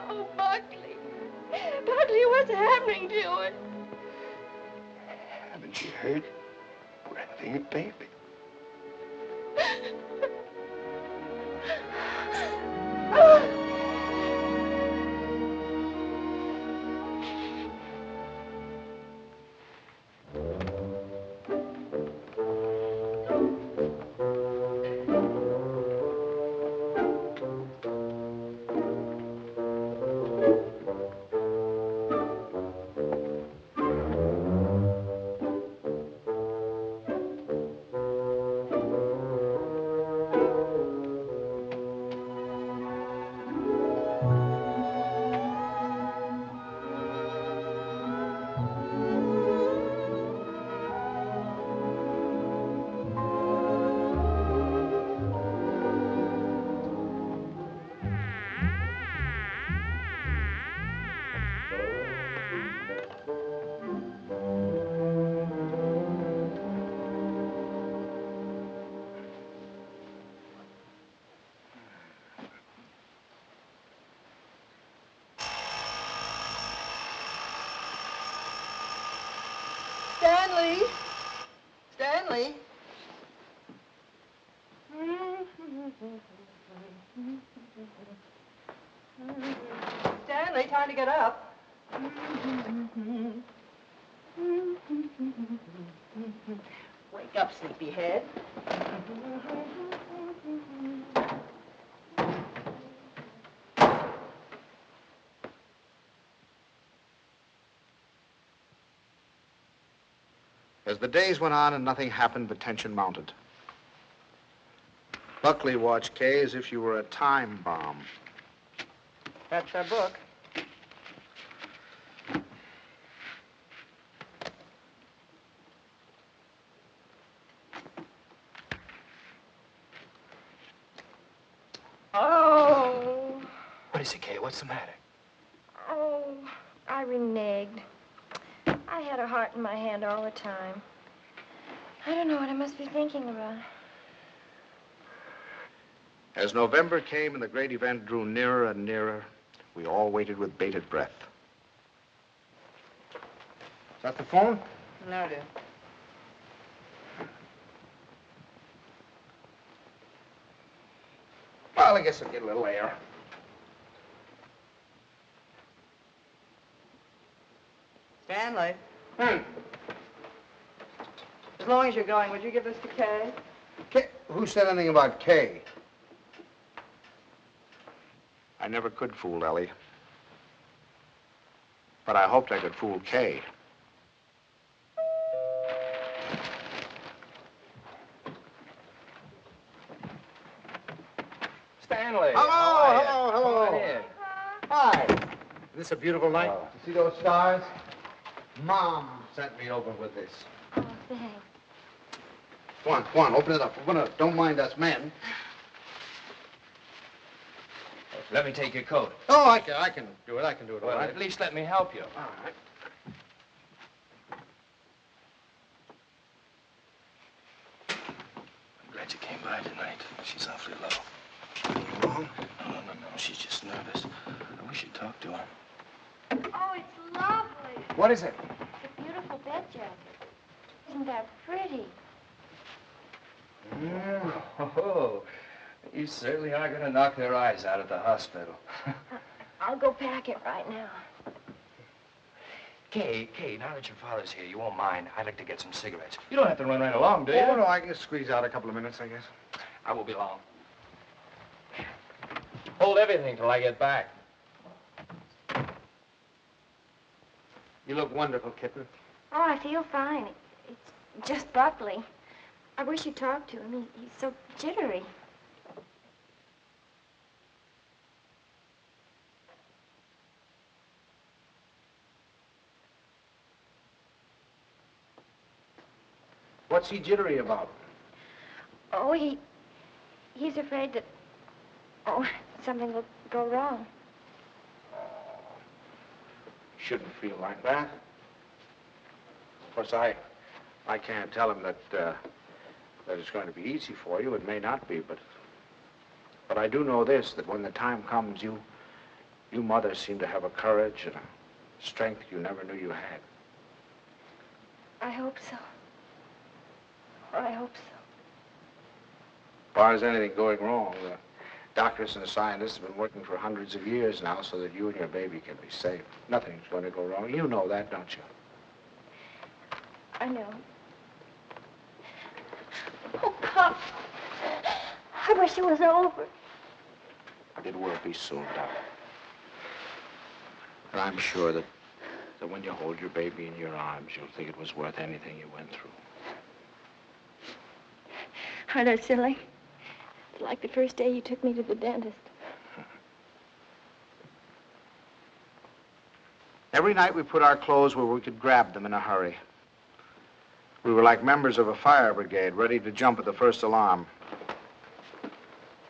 Oh, Buckley. Buckley, what's happening to her? Haven't you heard? We're having a baby. Stanley? Stanley? Stanley, time to get up. Wake up, sleepyhead. As the days went on and nothing happened, the tension mounted. Buckley watched Kay as if she were a time bomb. That's our book. Oh. What is it, Kay? What's the matter? Oh, I reneged. I had a heart in my hand all the time. I don't know what I must be thinking about. As November came and the great event drew nearer and nearer, we all waited with bated breath. Is that the phone? No, dear. Well, I guess I'll get a little air. Stanley. As long as you're going, would you give this to Kay? Kay? Who said anything about Kay? I never could fool Ellie. But I hoped I could fool Kay. Stanley. Hello. Come on in. Hi. Isn't this a beautiful night? See those stars? Mom sent me over with this. Oh, thanks. Come on, open it up. Don't mind us men. Let me take your coat. Oh, I can do it. All Well, right. at least let me help you. All right. I'm glad you came by tonight. She's awfully low. Anything wrong? No. She's just nervous. I wish you'd talk to her. Oh, it's lovely. What is it? It's a beautiful bed jacket. Isn't that pretty? Oh, you certainly are going to knock their eyes out at the hospital. I'll go pack it right now. Kay, now that your father's here, you won't mind. I'd like to get some cigarettes. You don't have to run right along, do you? Oh, no, I can squeeze out a couple of minutes, I guess. I won't be long. Hold everything till I get back. You look wonderful, kitten. Oh, I feel fine. It's just Buckley. I wish you'd talk to him. He's so jittery. What's he jittery about? Oh, he's afraid that, something will go wrong. Shouldn't feel like that. Of course, I can't tell him that it's going to be easy for you. It may not be, but I do know this, that when the time comes, you mothers seem to have a courage and a strength you never knew you had. I hope so. I hope so. As far as anything going wrong, the doctors and the scientists have been working for hundreds of years now so that you and your baby can be safe. Nothing's going to go wrong. You know that, don't you? I know. Oh, Pop. I wish it was over. It will be soon, darling. And I'm sure that when you hold your baby in your arms, you'll think it was worth anything you went through. Aren't I silly? It's like the first day you took me to the dentist. Every night we put our clothes where we could grab them in a hurry. We were like members of a fire brigade, ready to jump at the first alarm.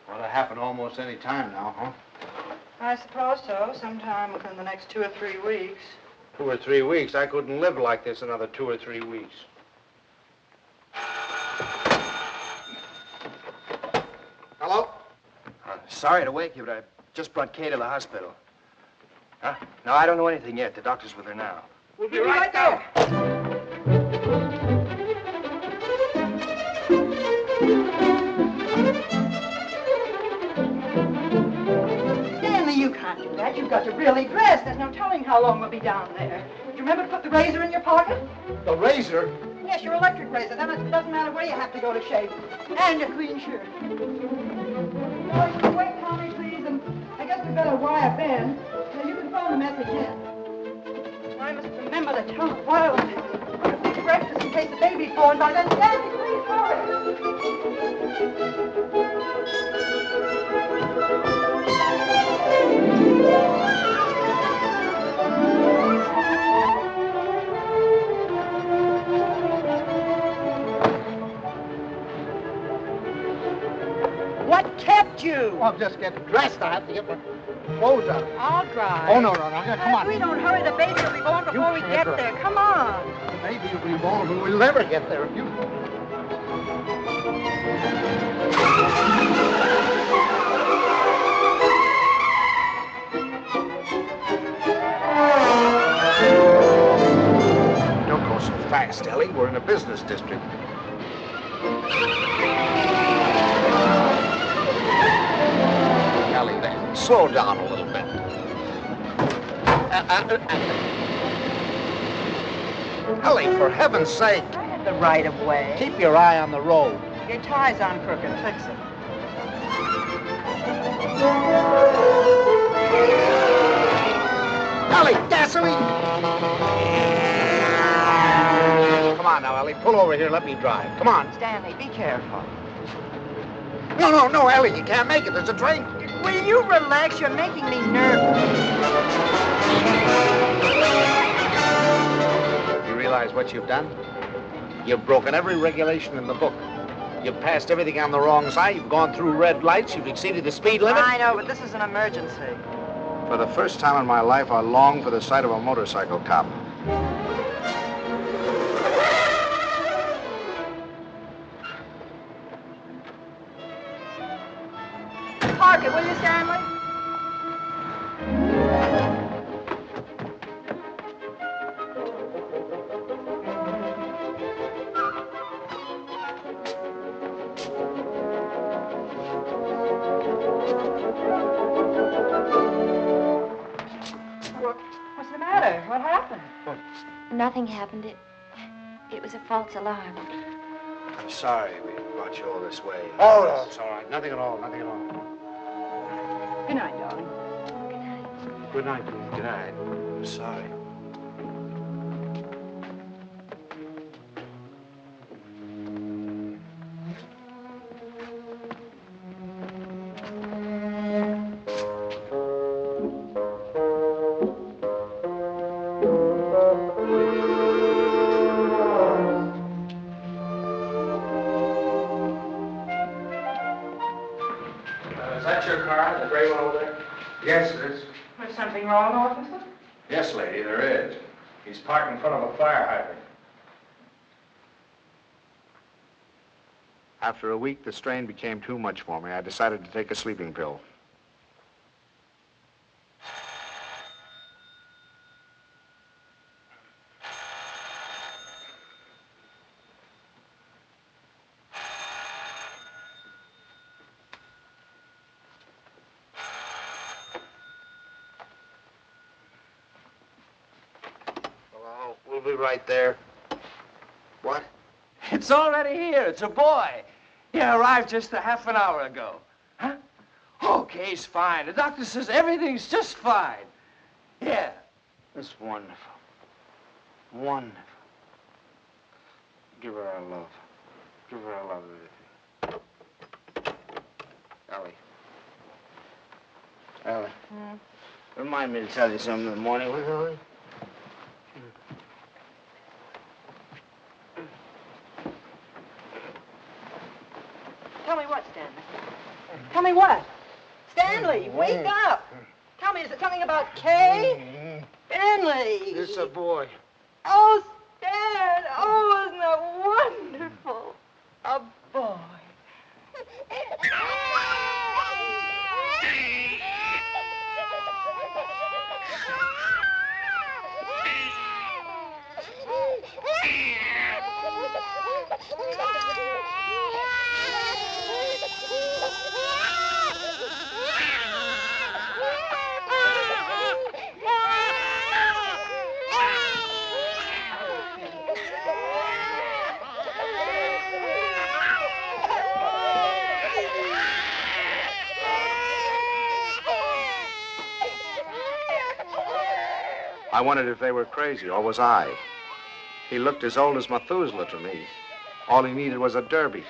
Well, it'll happen almost any time now, huh? I suppose so. Sometime within the next 2 or 3 weeks. 2 or 3 weeks? I couldn't live like this another 2 or 3 weeks. Hello? Sorry to wake you, but I just brought Kay to the hospital. Huh? No, I don't know anything yet. The doctor's with her now. We'll be right there. Stanley, you can't do that. You've got to really dress. There's no telling how long we'll be down there. Do you remember to put the razor in your pocket? The razor? Yes, your electric razor. Then it doesn't matter where you have to go to shave. And a clean shirt. Oh, you can wait, Tommy, please, and I guess we'd better wire Ben. So you can phone him as we can. I must remember to tell the wild to make breakfast in case the baby's born by then. Stanley, please hurry. What kept you? Oh, I'm just getting dressed. I have to get my clothes on. I'll drive. Oh, no. Come on. If we don't hurry, the baby will be born before we get there. Come on. The baby will be born, but we'll never get there if you... Don't go so fast, Ellie. We're in a business district. Ellie, then, slow down a little bit. Ellie, for heaven's sake. I had the right of way. Keep your eye on the road. Your tie's on crooked. Fix it. Ellie, gasoline! Come on now, Ellie. Pull over here. Let me drive. Come on. Stanley, be careful. No, Ellie. You can't make it. There's a train. Will you relax? You're making me nervous. You realize what you've done? You've broken every regulation in the book. You've passed everything on the wrong side. You've gone through red lights. You've exceeded the speed limit. I know, but this is an emergency. For the first time in my life, I long for the sight of a motorcycle cop. Park it, will you, Stanley? What's the matter? What happened? Nothing happened. It was a false alarm. I'm sorry we brought you all this way. Oh, no, it's all right. Nothing at all. Good night, darling. Good night, please. Good night. I'm sorry. Is that your car, the gray one over there? Yes, it is. There's something wrong, officer? Yes, lady, there is. He's parked in front of a fire hydrant. After a week, the strain became too much for me. I decided to take a sleeping pill. Hello, we'll be right there. What? It's already here. It's a boy. He arrived just a half an hour ago. Huh? Okay, he's fine. The doctor says everything's just fine. Yeah. That's wonderful. Wonderful. Give her our love. Give her our love, everything. Ellie. Remind me to tell you something in the morning, will you, Ellie? Tell me what, Stanley? Tell me what? Stanley, wake up! Tell me, is it something about Kay? Stanley! It's a boy. Oh, Stan! Oh, isn't that wonderful? A boy. I wondered if they were crazy, or was I? He looked as old as Methuselah to me. All he needed was a derby.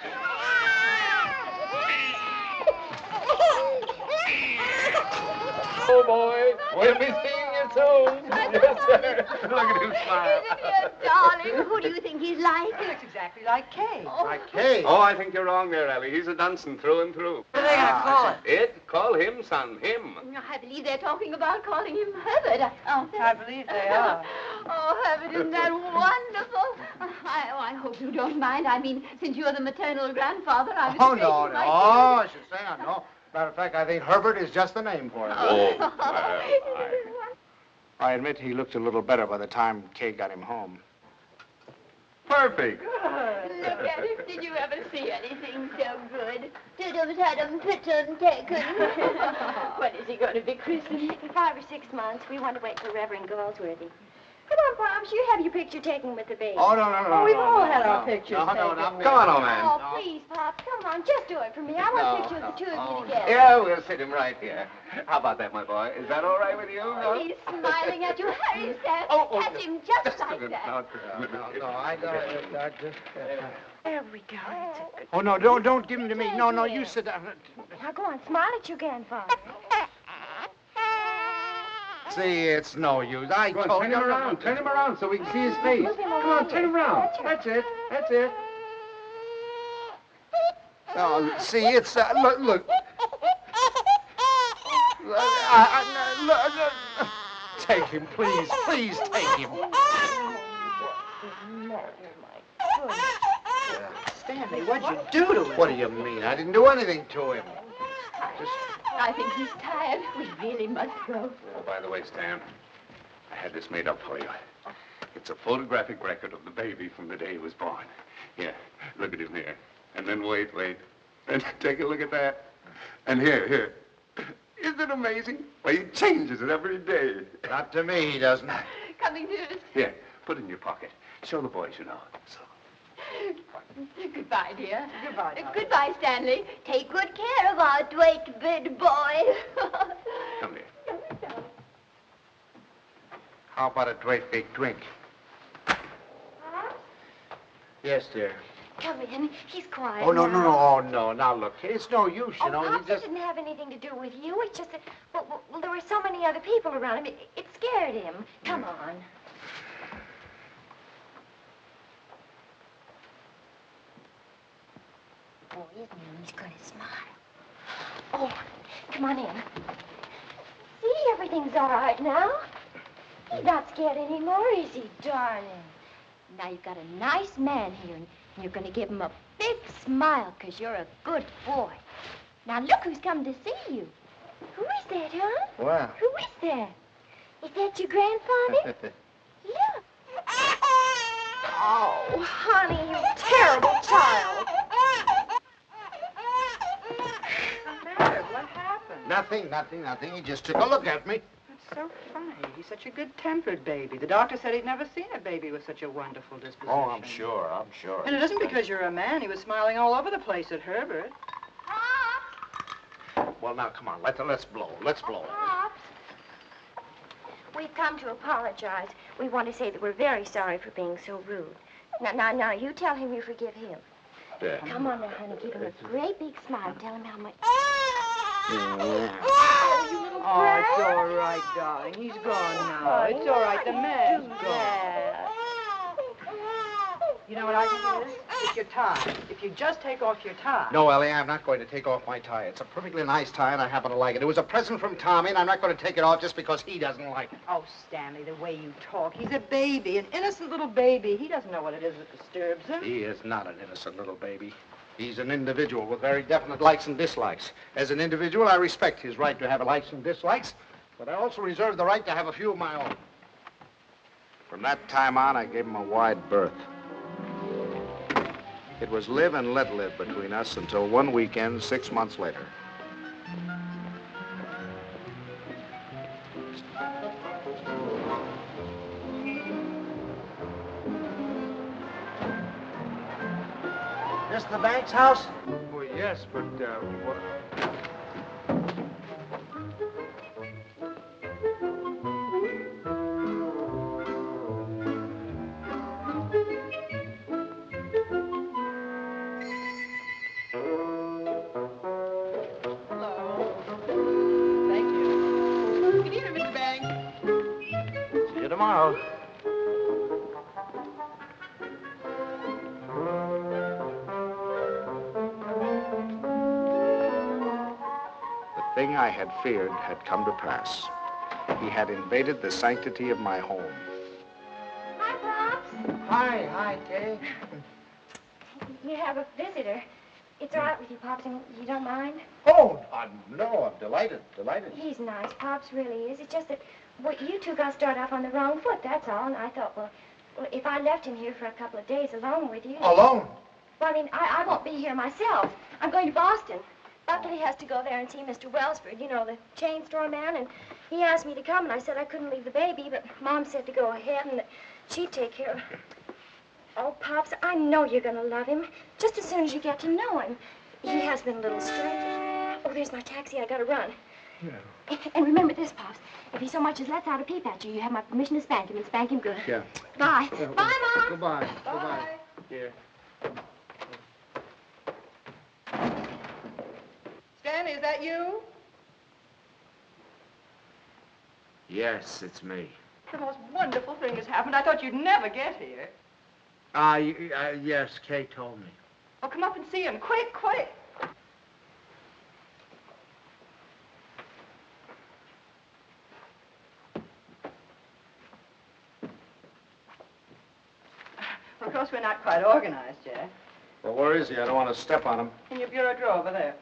Oh, boy. We'll be seeing you soon. Yes, sir. Look at him smile. Isn't he a darling? Who do you think he's like? He looks exactly like Kay. Like Kay. Oh, I think you're wrong there, Ellie. He's a Dunson through and through. What are they going to call it? It? Call him, son. Him. I believe they're talking about calling him Herbert. Oh, I believe they are. Oh, Herbert, isn't that wonderful? I hope you don't mind. I mean, since you're the maternal grandfather, I was Oh, taking no, no. my Oh, I should say I know. Matter of fact, I think Herbert is just the name for him. I admit he looked a little better by the time Kay got him home. Perfect. Look at him. Did you ever see anything so good? Tudum, pittum, taken. When is he going to be christened? In 5 or 6 months. We want to wait for Reverend Galsworthy. Come on, Pops. You have your picture taken with the baby. Oh, no, no, no. Oh, we've no, all no, had no, our pictures no, taken. no, no. Come on, old man. Oh, please, Pops. Come on. Just do it for me. I want a picture of the two of you together. Yeah, we'll sit him right here. How about that, my boy? Is that all right with you? Huh? He's smiling at you. Hurry, Sam. Oh, Catch him just like that. No, I just... There we go. That's a good... Oh, no, don't give him to me. No, no, you sit down. Now go on. Smile at your grandfather. See, it's no use. I Go on, told turn you. him around. Turn him around so we can see his face. Move him Come over on, turn here. him around. That's That's it. That's it. Oh, see, it's... look. Look. Take him, please. Please take him. Stanley, what'd you do to him? What do you mean? I didn't do anything to him. Just... I think he's tired. We really must go. Oh, by the way, Stan, I had this made up for you. It's a photographic record of the baby from the day he was born. Here, look at him here. And then wait. And take a look at that. And here. Isn't it amazing? Well, he changes it every day. Not to me, he doesn't. Coming to... Here, put it in your pocket. Show the boys, you know. So. Goodbye, dear. Goodbye, darling. Goodbye, Stanley. Take good care of our dwight big boy. Come here. How about a great big drink? Yes, dear. Come in. He's quiet. Oh, no. now. Oh, no. Now, look, it's no use, you know. Pops, He just... it didn't have anything to do with you. It's just that, well, there were so many other people around him. It scared him. Come on. Oh, isn't he? He's going to smile. Oh, come on in. See, everything's all right now. He's not scared anymore, is he, darling? Now you've got a nice man here, and you're going to give him a big smile because you're a good boy. Now look who's come to see you. Who is that, huh? Well. Who is that? Is that your grandfather? Look. Oh, honey, you terrible child. What's the matter? What happened? Nothing. He just took a look at me. That's so funny. He's such a good-tempered baby. The doctor said he'd never seen a baby with such a wonderful disposition. Oh, I'm sure. And it isn't because you're a man. He was smiling all over the place at Herbert. Well, now, come on. Let's blow. Pops. We've come to apologize. We want to say that we're very sorry for being so rude. Now, you tell him you forgive him. Yeah. Come on now, honey. Give him a great big smile. Tell him how much... Yeah. Oh, you little Oh, brat. it's all right, darling. He's gone now. It's all right. The man's gone. Yeah. You know what I think it is? It's your tie. If you just take off your tie. No, Ellie, I'm not going to take off my tie. It's a perfectly nice tie, and I happen to like it. It was a present from Tommy, and I'm not going to take it off just because he doesn't like it. Oh, Stanley, the way you talk. He's a baby, an innocent little baby. He doesn't know what it is that disturbs him. He is not an innocent little baby. He's an individual with very definite likes and dislikes. As an individual, I respect his right to have likes and dislikes, but I also reserve the right to have a few of my own. From that time on, I gave him a wide berth. It was live and let live between us until one weekend 6 months later. This the Banks house? Well, yes, but, what... tomorrow. The thing I had feared had come to pass. He had invaded the sanctity of my home. Hi, Pops. Hi, Kay. You have a visitor. It's all right with you, Pops, and you don't mind? Oh, no, I'm delighted. He's nice. Pops really is. It's just that, well, you two got started off on the wrong foot, that's all. And I thought, well, if I left him here for a couple of days alone with you... Alone? Well, I mean, I won't be here myself. I'm going to Boston. Buckley has to go there and see Mr. Wellsford, you know, the chain store man, and he asked me to come, and I said I couldn't leave the baby, but Mom said to go ahead and that she'd take care of him. Oh, Pops, I know you're going to love him, just as soon as you get to know him. He has been a little strange. Oh, there's my taxi. I got to run. Yeah. And remember this, Pops. If he so much as lets out a peep at you, you have my permission to spank him, and spank him good. Yeah. Bye. Bye, Mom. Goodbye. Bye. Dear. Stanley, is that you? Yes, it's me. The most wonderful thing has happened. I thought you'd never get here. Yes, Kay told me. Oh, come up and see him. Quick, quick. Of course, we're not quite organized yet. Well, where is he? I don't want to step on him. In your bureau drawer over there.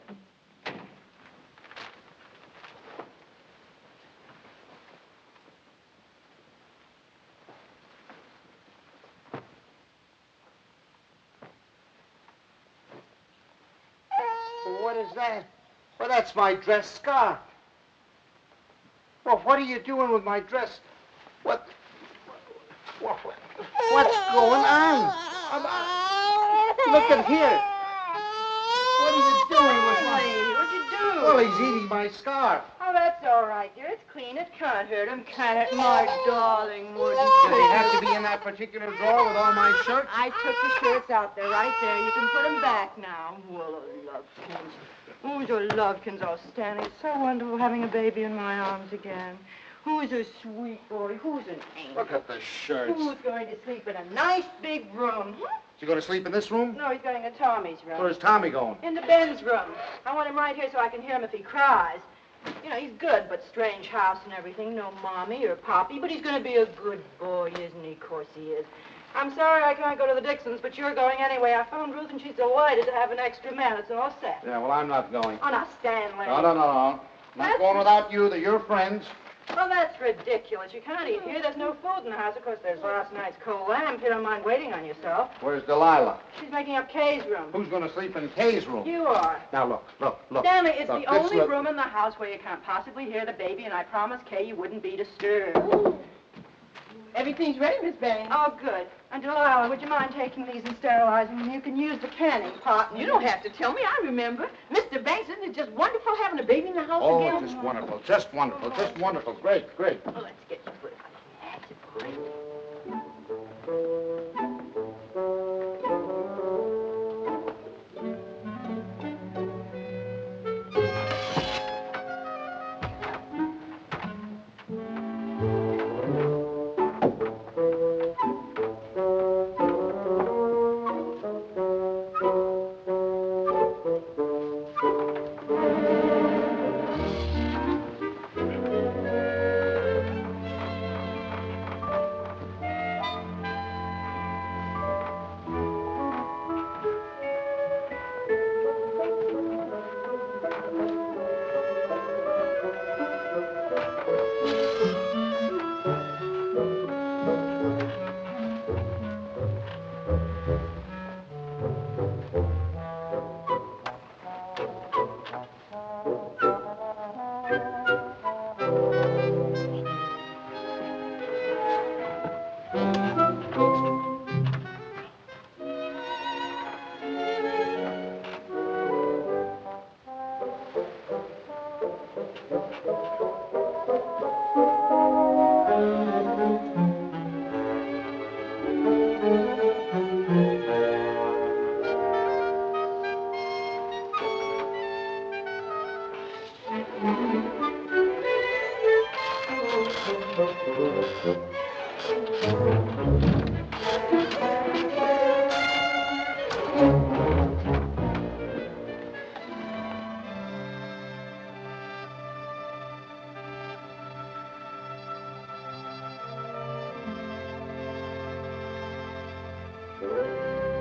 What is that? Well, that's my dress scarf. Well, what are you doing with my dress? What's going on? Look at here. What are you doing with my... What'd you do? Well, he's eating my scarf. Oh, that's all right, dear. It's clean. It can't hurt him, can it? My darling, wouldn't Does he have to be in that particular drawer with all my shirts? I took the shirts out there, right there. You can put them back now. Well, Lovetkins. Who's a Lovetkins? Oh, Stanley, it's so wonderful having a baby in my arms again. Who's a sweet boy? Who's an angel? Look at the shirts. Who's going to sleep in a nice big room? Is he going to sleep in this room? No, he's going to Tommy's room. Where's Tommy going? In the Ben's room. I want him right here so I can hear him if he cries. You know, he's good, but strange house and everything. No mommy or poppy, but he's going to be a good boy, isn't he? Of course he is. I'm sorry I can't go to the Dixons, but you're going anyway. I phoned Ruth, and she's delighted to have an extra man. It's all set. Yeah, well, I'm not going. Oh, now, Stanley. No. Not going without you. They're your friends. Well, that's ridiculous. You can't eat here. There's no food in the house. Of course, there's last night's cold lamb. If you don't mind waiting on yourself. Where's Delilah? She's making up Kay's room. Who's going to sleep in Kay's room? You are. Now, look. Stanley, it's Look, the only look. room in the house where you can't possibly hear the baby, and I promised Kay you wouldn't be disturbed. Everything's ready, Miss Banks. Oh, good. And Delilah, would you mind taking these and sterilizing them? You can use the canning pot. You don't have to tell me. I remember. Mr. Banks, isn't it just wonderful having a baby in the house Oh, again? just wonderful. Just wonderful. Great. Oh, let's get you put it on. That's it, great.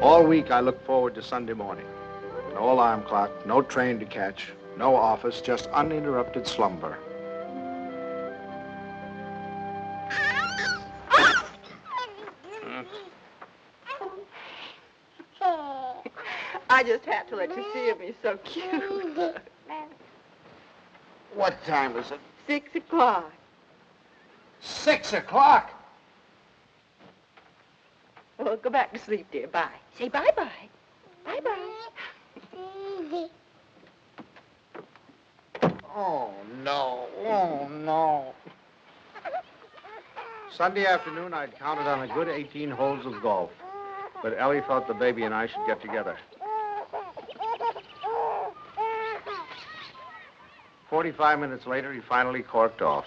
All week I look forward to Sunday morning. No alarm clock, no train to catch, no office, just uninterrupted slumber. I just had to let you see him. He's so cute. What time is it? 6 o'clock. 6 o'clock? Well, go back to sleep, dear. Bye. Say bye-bye. Bye-bye. Oh, no. Oh, no. Sunday afternoon, I'd counted on a good 18 holes of golf. But Ellie thought the baby and I should get together. 45 minutes later, he finally corked off.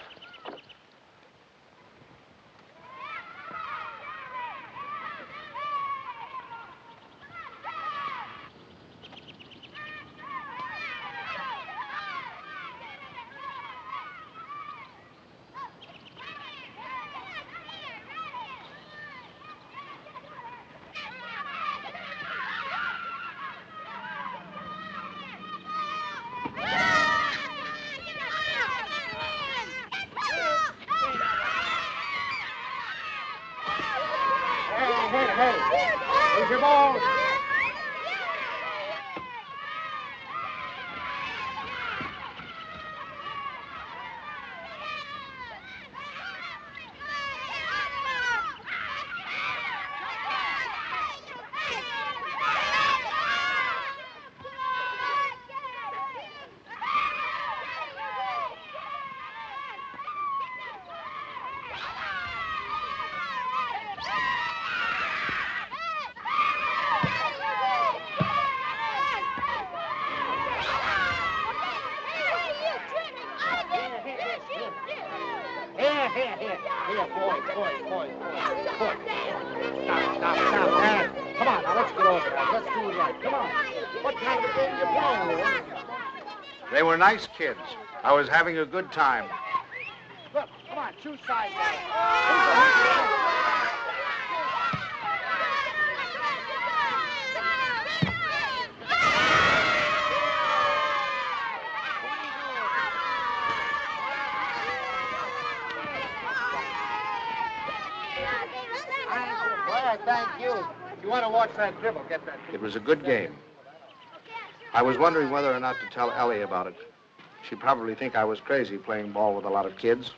Here's your ball. Here, boys. Stop. Dad. Come on, now let's get over that. Let's do it right. Come on. What kind of a game you playing, Will? They were nice kids. I was having a good time. Look, come on, choose sides. Thank you. If you want to watch that dribble, get that. It was a good game. I was wondering whether or not to tell Ellie about it. She'd probably think I was crazy playing ball with a lot of kids.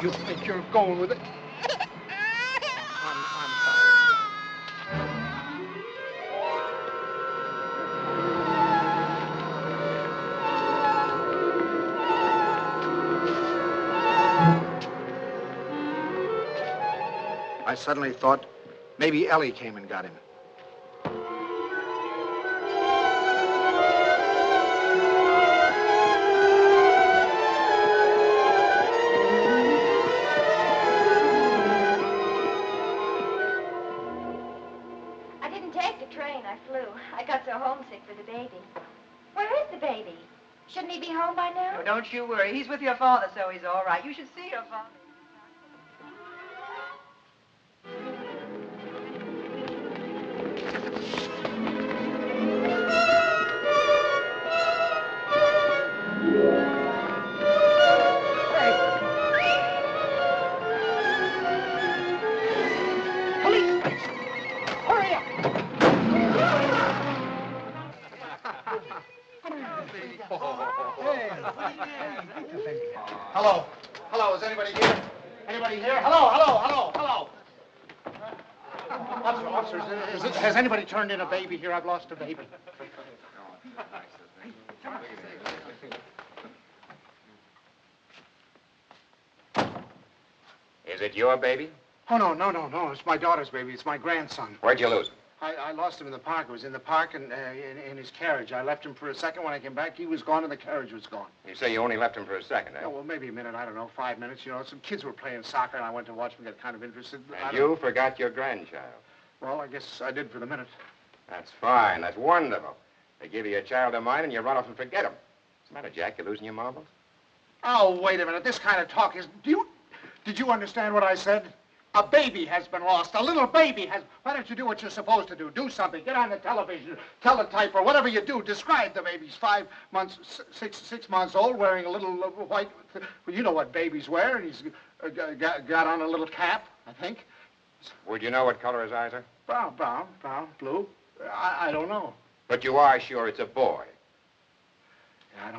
You think you're going with it? I'm sorry. I suddenly thought maybe Ellie came and got him. I got so homesick for the baby. Where is the baby? Shouldn't he be home by now? No, don't you worry. He's with your father, so he's all right. You should see your father. Hello, is anybody here? Anybody here? Hello, hello, hello, hello. Officers, has anybody turned in a baby here? I've lost a baby. Is it your baby? Oh, no. It's my daughter's baby. It's my grandson. Where'd you lose him? I lost him in the park. I was in the park and in his carriage. I left him for a second. When I came back, he was gone and the carriage was gone. You say you only left him for a second, eh? Oh, well, maybe a minute. I don't know, 5 minutes. You know, some kids were playing soccer, and I went to watch them get kind of interested. And you forgot your grandchild. Well, I guess I did for the minute. That's fine. That's wonderful. They give you a child of mine, and you run off and forget him. What's the matter, Jack? You losing your marbles? Oh, wait a minute. This kind of talk is... Did you understand what I said? A baby has been lost. A little baby has... Why don't you do what you're supposed to do? Do something. Get on the television, teletype, or whatever you do. Describe the baby. He's 5 months, 6 months old, wearing a little white... Well, you know what babies wear, and he's got on a little cap, I think. Would you know what color his eyes are? Brown, blue. I don't know. But you are sure it's a boy. Yeah, I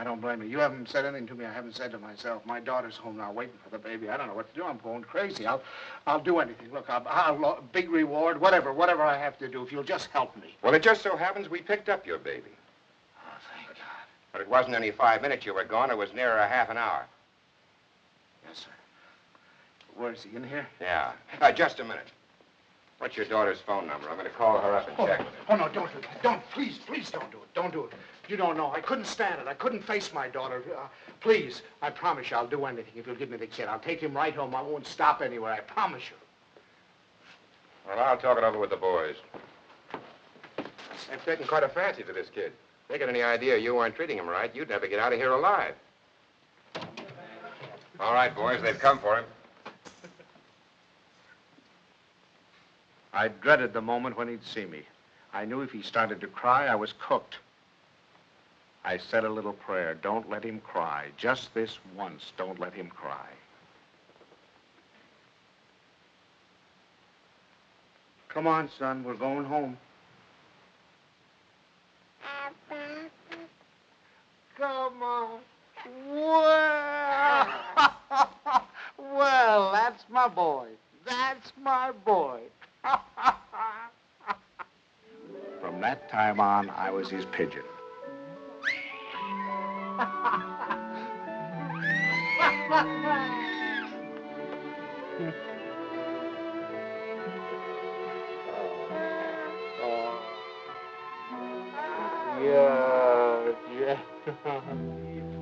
don't blame you. You haven't said anything to me I haven't said to myself. My daughter's home now waiting for the baby. I don't know what to do. I'm going crazy. I'll do anything. Look, I'll big reward, whatever I have to do, if you'll just help me. Well, it just so happens we picked up your baby. Oh, thank God. But it wasn't only 5 minutes you were gone. It was nearer a half an hour. Yes, sir. Where is he, in here? Yeah. Just a minute. What's your daughter's phone number? I'm going to call her up and check with her. Oh, no, don't do that. Please don't do it. Don't do it. You don't know. I couldn't stand it. I couldn't face my daughter. Please, I promise you I'll do anything if you'll give me the kid. I'll take him right home. I won't stop anywhere. I promise you. Well, I'll talk it over with the boys. They've taken quite a fancy to this kid. If they got any idea you weren't treating him right, you'd never get out of here alive. All right, boys, they've come for him. I dreaded the moment when he'd see me. I knew if he started to cry, I was cooked. I said a little prayer. Don't let him cry. Just this once, don't let him cry. Come on, son. We're going home. Come on. Well, well, that's my boy. That's my boy. From that time on, I was his pigeon.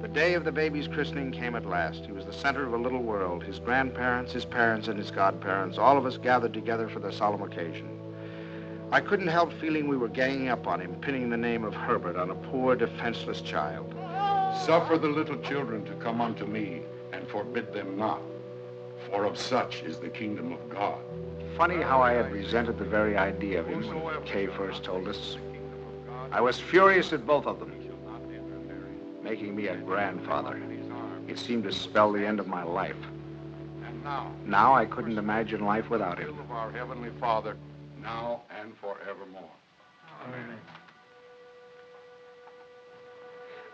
The day of the baby's christening came at last. He was the center of a little world. His grandparents, his parents, and his godparents, all of us gathered together for the solemn occasion. I couldn't help feeling we were ganging up on him, pinning the name of Herbert on a poor, defenseless child. Suffer the little children to come unto me, and forbid them not, for of such is the kingdom of God. Funny how I had resented the very idea of him when Kay first told us. I was furious at both of them, making me a grandfather. It seemed to spell the end of my life. And Now I couldn't imagine life without him. of our Heavenly Father, now and forevermore. Amen.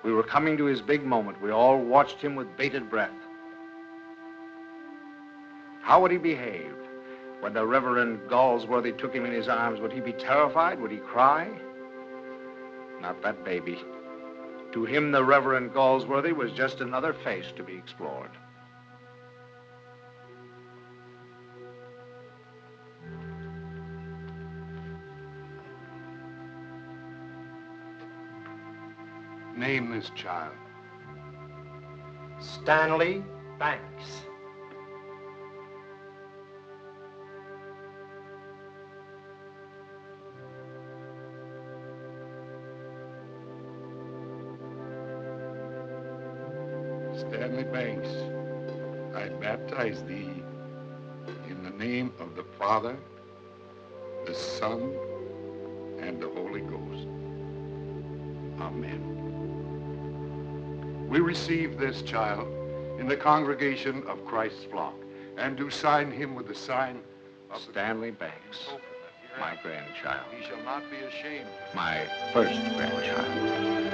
We were coming to his big moment. We all watched him with bated breath. How would he behave? When the Reverend Galsworthy took him in his arms, would he be terrified? Would he cry? Not that baby. To him, the Reverend Galsworthy was just another face to be explored. Name this child. Stanley Banks. Stanley Banks, I baptize thee in the name of the Father, the Son, and the Holy Ghost. Amen. We receive this child in the congregation of Christ's flock, and do sign him with the sign of Stanley Banks, my grandchild. He shall not be ashamed. My first grandchild.